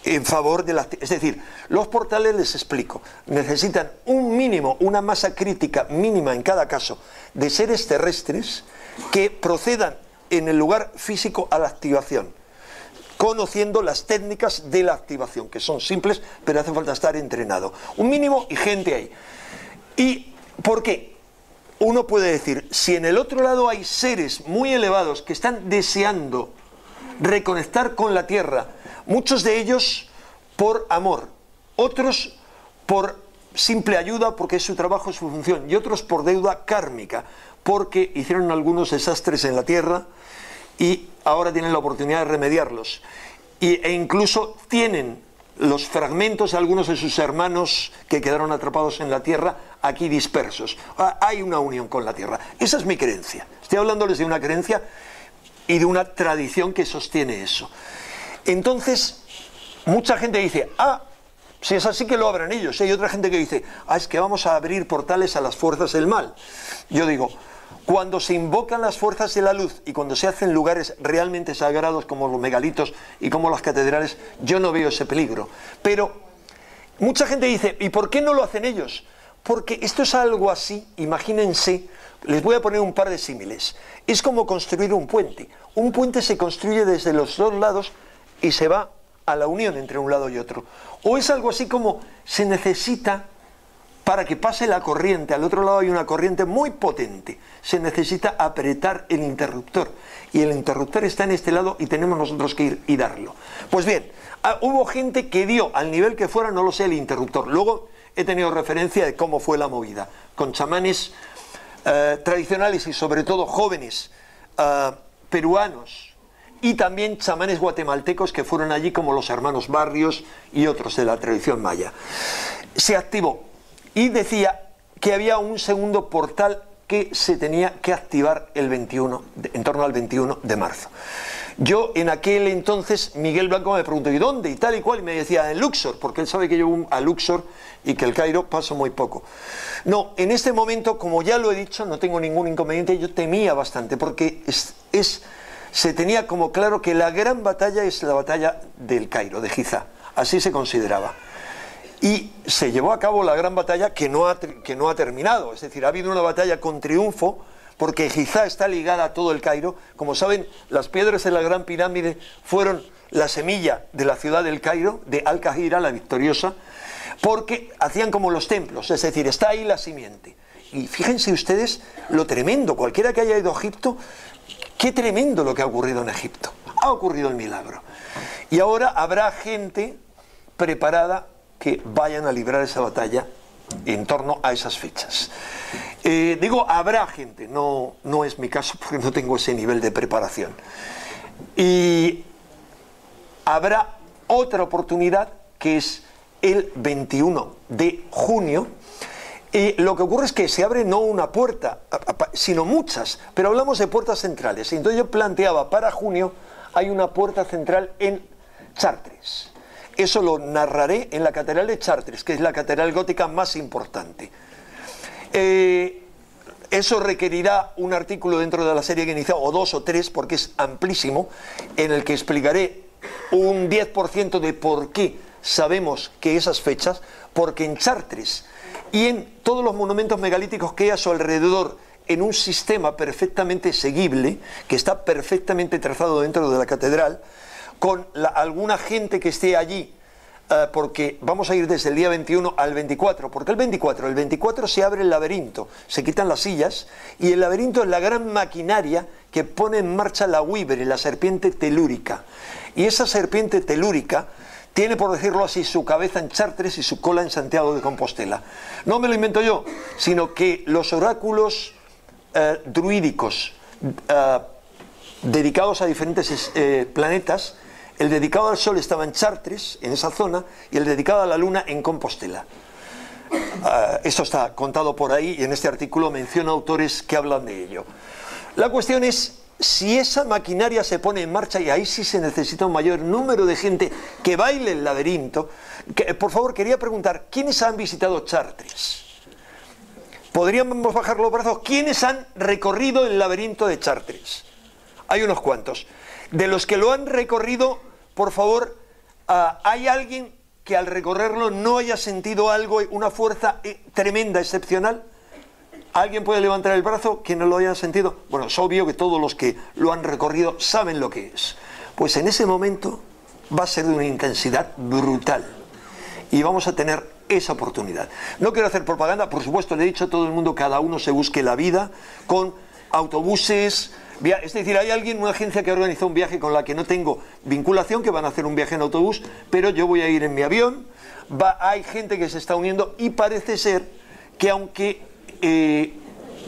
en favor de la... Es decir, los portales, les explico, necesitan un mínimo, una masa crítica mínima en cada caso de seres terrestres que procedan en el lugar físico a la activación, conociendo las técnicas de la activación, que son simples, pero hace falta estar entrenado. Un mínimo y gente ahí. ¿Y por qué? Uno puede decir, si en el otro lado hay seres muy elevados que están deseando reconectar con la Tierra, muchos de ellos por amor, otros por simple ayuda porque es su trabajo, es su función, y otros por deuda kármica, porque hicieron algunos desastres en la Tierra y ahora tienen la oportunidad de remediarlos, e incluso tienen los fragmentos de algunos de sus hermanos que quedaron atrapados en la Tierra aquí dispersos. Hay una unión con la Tierra. Esa es mi creencia. Estoy hablándoles de una creencia y de una tradición que sostiene eso. Entonces, mucha gente dice, si es así que lo abran ellos. Hay otra gente que dice, es que vamos a abrir portales a las fuerzas del mal. Yo digo, cuando se invocan las fuerzas de la luz y cuando se hacen lugares realmente sagrados como los megalitos y como las catedrales, yo no veo ese peligro. Pero mucha gente dice, ¿y por qué no lo hacen ellos? Porque esto es algo así, imagínense, les voy a poner un par de símiles. Es como construir un puente. Un puente se construye desde los dos lados y se va a la unión entre un lado y otro. O es algo así como se necesita, para que pase la corriente, al otro lado hay una corriente muy potente, se necesita apretar el interruptor. Y el interruptor está en este lado y tenemos nosotros que ir y darlo. Pues bien, hubo gente que dio, al nivel que fuera, no lo sé, el interruptor. Luego he tenido referencia de cómo fue la movida, con chamanes tradicionales y sobre todo jóvenes peruanos y también chamanes guatemaltecos que fueron allí, como los hermanos Barrios y otros de la tradición maya. Se activó y decía que había un segundo portal que se tenía que activar el 21, en torno al 21 de marzo. Yo en aquel entonces, Miguel Blanco me preguntó, ¿y dónde? Y tal y cual, y me decía, en Luxor, porque él sabe que yo a Luxor y que el Cairo paso muy poco. No, en este momento, como ya lo he dicho, no tengo ningún inconveniente, yo temía bastante, porque se tenía como claro que la gran batalla es la batalla del Cairo, de Giza, así se consideraba. Y se llevó a cabo la gran batalla que no ha terminado, es decir, ha habido una batalla con triunfo, porque Giza está ligada a todo el Cairo. Como saben, las piedras de la Gran Pirámide fueron la semilla de la ciudad del Cairo, de Al-Qahira, la victoriosa, porque hacían como los templos, es decir, está ahí la simiente. Y fíjense ustedes lo tremendo, cualquiera que haya ido a Egipto, qué tremendo lo que ha ocurrido en Egipto. Ha ocurrido el milagro. Y ahora habrá gente preparada que vayan a librar esa batalla en torno a esas fechas. Digo, habrá gente, no es mi caso porque no tengo ese nivel de preparación. Y habrá otra oportunidad que es el 21 de junio. Lo que ocurre es que se abre no una puerta, sino muchas, pero hablamos de puertas centrales. Entonces yo planteaba, para junio hay una puerta central en Chartres. Eso lo narraré en la Catedral de Chartres, que es la catedral gótica más importante. Eso requerirá un artículo dentro de la serie que he iniciado, o 2 o 3, porque es amplísimo, en el que explicaré un 10% de por qué sabemos que esas fechas, porque en Chartres y en todos los monumentos megalíticos que hay a su alrededor, en un sistema perfectamente seguible, que está perfectamente trazado dentro de la catedral, con alguna gente que esté allí, porque vamos a ir desde el día 21 al 24, porque el 24 se abre el laberinto, se quitan las sillas, y el laberinto es la gran maquinaria que pone en marcha la Wíbere, la serpiente telúrica. Y esa serpiente telúrica tiene, por decirlo así, su cabeza en Chartres y su cola en Santiago de Compostela. No me lo invento yo, sino que los oráculos druídicos dedicados a diferentes planetas, el dedicado al Sol estaba en Chartres, en esa zona, y el dedicado a la Luna en Compostela. Esto está contado por ahí y en este artículo menciono autores que hablan de ello. La cuestión es si esa maquinaria se pone en marcha, y ahí sí se necesita un mayor número de gente que baile el laberinto, por favor, quería preguntar, ¿quiénes han visitado Chartres? ¿Podríamos bajar los brazos? ¿Quiénes han recorrido el laberinto de Chartres? Hay unos cuantos. De los que lo han recorrido, por favor, ¿hay alguien que al recorrerlo no haya sentido algo, una fuerza tremenda, excepcional? ¿Alguien puede levantar el brazo que no lo haya sentido? Bueno, es obvio que todos los que lo han recorrido saben lo que es. Pues en ese momento va a ser de una intensidad brutal. Y vamos a tener esa oportunidad. No quiero hacer propaganda, por supuesto, le he dicho a todo el mundo, cada uno se busque la vida con autobuses. Es decir, hay alguien, una agencia que organizó un viaje con la que no tengo vinculación, que van a hacer un viaje en autobús, pero yo voy a ir en mi avión. Hay gente que se está uniendo y parece ser que aunque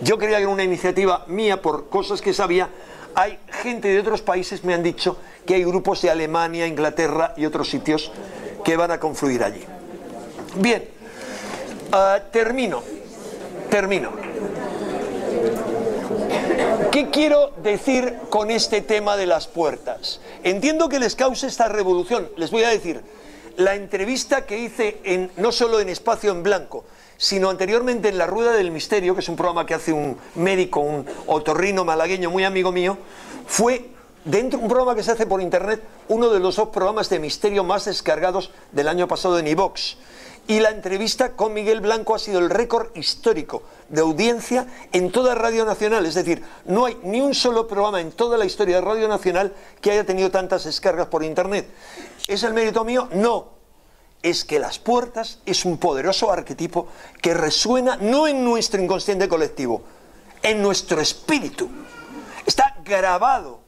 yo creía que era una iniciativa mía por cosas que sabía, hay gente de otros países, me han dicho que hay grupos de Alemania, Inglaterra y otros sitios que van a confluir allí. Bien, termino. ¿Qué quiero decir con este tema de las puertas? Entiendo que les cause esta revolución. Les voy a decir, la entrevista que hice no solo en Espacio en Blanco, sino anteriormente en La Rueda del Misterio, que es un programa que hace un médico, un otorrino malagueño muy amigo mío, fue dentro de un programa que se hace por internet, uno de los 2 programas de misterio más descargados del año pasado en iVox. Y la entrevista con Miguel Blanco ha sido el récord histórico de audiencia en toda Radio Nacional. Es decir, no hay ni un solo programa en toda la historia de Radio Nacional que haya tenido tantas descargas por internet. ¿Es el mérito mío? No. Es que las puertas es un poderoso arquetipo que resuena no en nuestro inconsciente colectivo, en nuestro espíritu. Está grabado.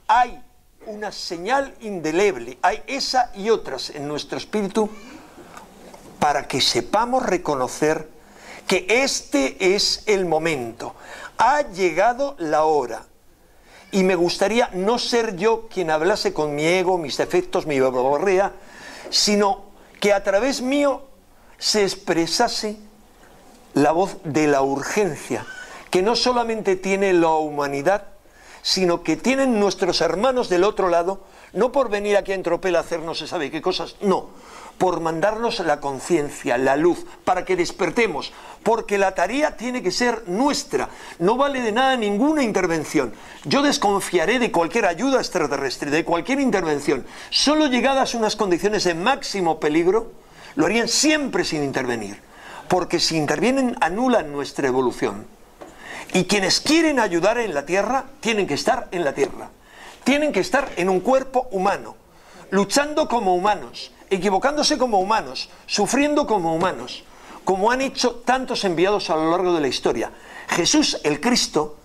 Hay una señal indeleble, hay esa y otras en nuestro espíritu para que sepamos reconocer que este es el momento. Ha llegado la hora. Y me gustaría no ser yo quien hablase con mi ego, mis defectos, mi verborrea, sino que a través mío se expresase la voz de la urgencia, que no solamente tiene la humanidad, sino que tienen nuestros hermanos del otro lado, no por venir aquí a Tropel a hacer no se sabe qué cosas, no, por mandarnos la conciencia, la luz, para que despertemos, porque la tarea tiene que ser nuestra, no vale de nada ninguna intervención. Yo desconfiaré de cualquier ayuda extraterrestre, de cualquier intervención, solo llegadas a unas condiciones de máximo peligro, lo harían siempre sin intervenir, porque si intervienen anulan nuestra evolución. Y quienes quieren ayudar en la Tierra, tienen que estar en la Tierra, tienen que estar en un cuerpo humano, luchando como humanos, equivocándose como humanos, sufriendo como humanos, como han hecho tantos enviados a lo largo de la historia. Jesús, el Cristo,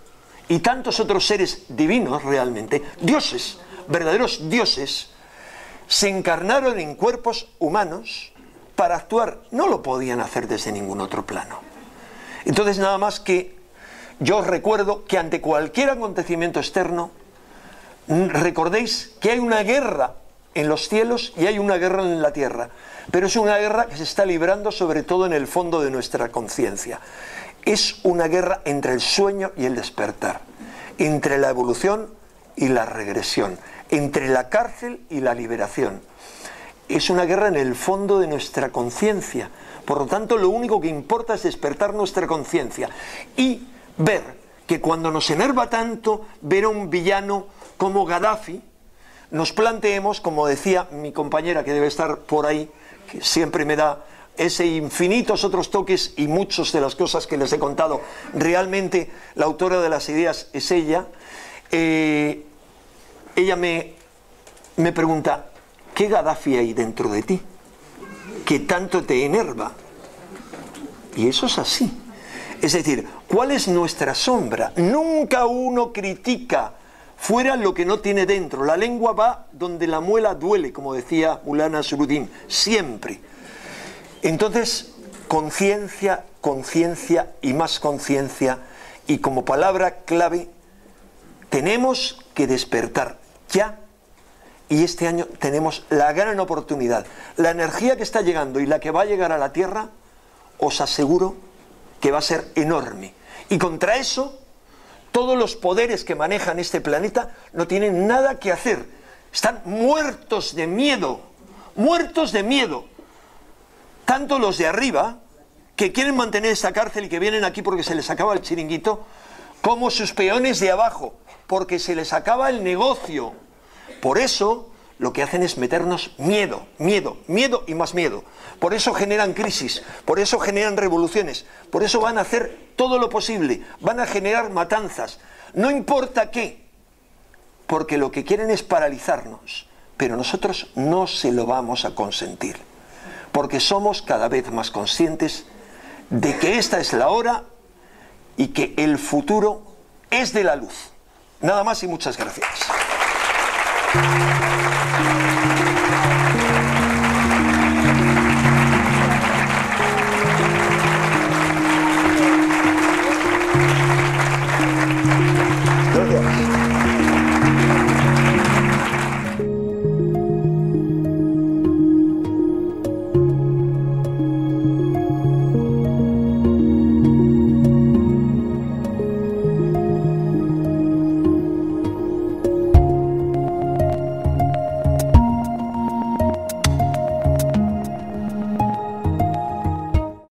y tantos otros seres divinos realmente, dioses, verdaderos dioses, se encarnaron en cuerpos humanos para actuar. No lo podían hacer desde ningún otro plano. Entonces, nada más que yo os recuerdo que ante cualquier acontecimiento externo, recordéis que hay una guerra en los cielos y hay una guerra en la tierra, pero es una guerra que se está librando sobre todo en el fondo de nuestra conciencia. Es una guerra entre el sueño y el despertar, entre la evolución y la regresión, entre la cárcel y la liberación. Es una guerra en el fondo de nuestra conciencia. Por lo tanto, lo único que importa es despertar nuestra conciencia y ver que cuando nos enerva tanto ver a un villano como Gaddafi, nos planteemos, como decía mi compañera que debe estar por ahí, que siempre me da ese infinitos otros toques y muchas de las cosas que les he contado, realmente la autora de las ideas es ella. Ella me pregunta, ¿qué Gaddafi hay dentro de ti? ¿Qué tanto te enerva? Y eso es así. Es decir, ¿cuál es nuestra sombra? Nunca uno critica fuera lo que no tiene dentro. La lengua va donde la muela duele, como decía Maulana Nasruddin, siempre. Entonces, conciencia, conciencia y más conciencia, y como palabra clave, tenemos que despertar ya, y este año tenemos la gran oportunidad. La energía que está llegando y la que va a llegar a la Tierra, os aseguro que va a ser enorme. Y contra eso, Todos los poderes que manejan este planeta no tienen nada que hacer. Están muertos de miedo. Muertos de miedo. Tanto los de arriba, que quieren mantener esta cárcel y que vienen aquí porque se les acaba el chiringuito, como sus peones de abajo, porque se les acaba el negocio. Por eso lo que hacen es meternos miedo, miedo, miedo y más miedo. Por eso generan crisis, por eso generan revoluciones, por eso van a hacer todo lo posible, van a generar matanzas, no importa qué, porque lo que quieren es paralizarnos, pero nosotros no se lo vamos a consentir, porque somos cada vez más conscientes de que esta es la hora y que el futuro es de la luz. Nada más y muchas gracias.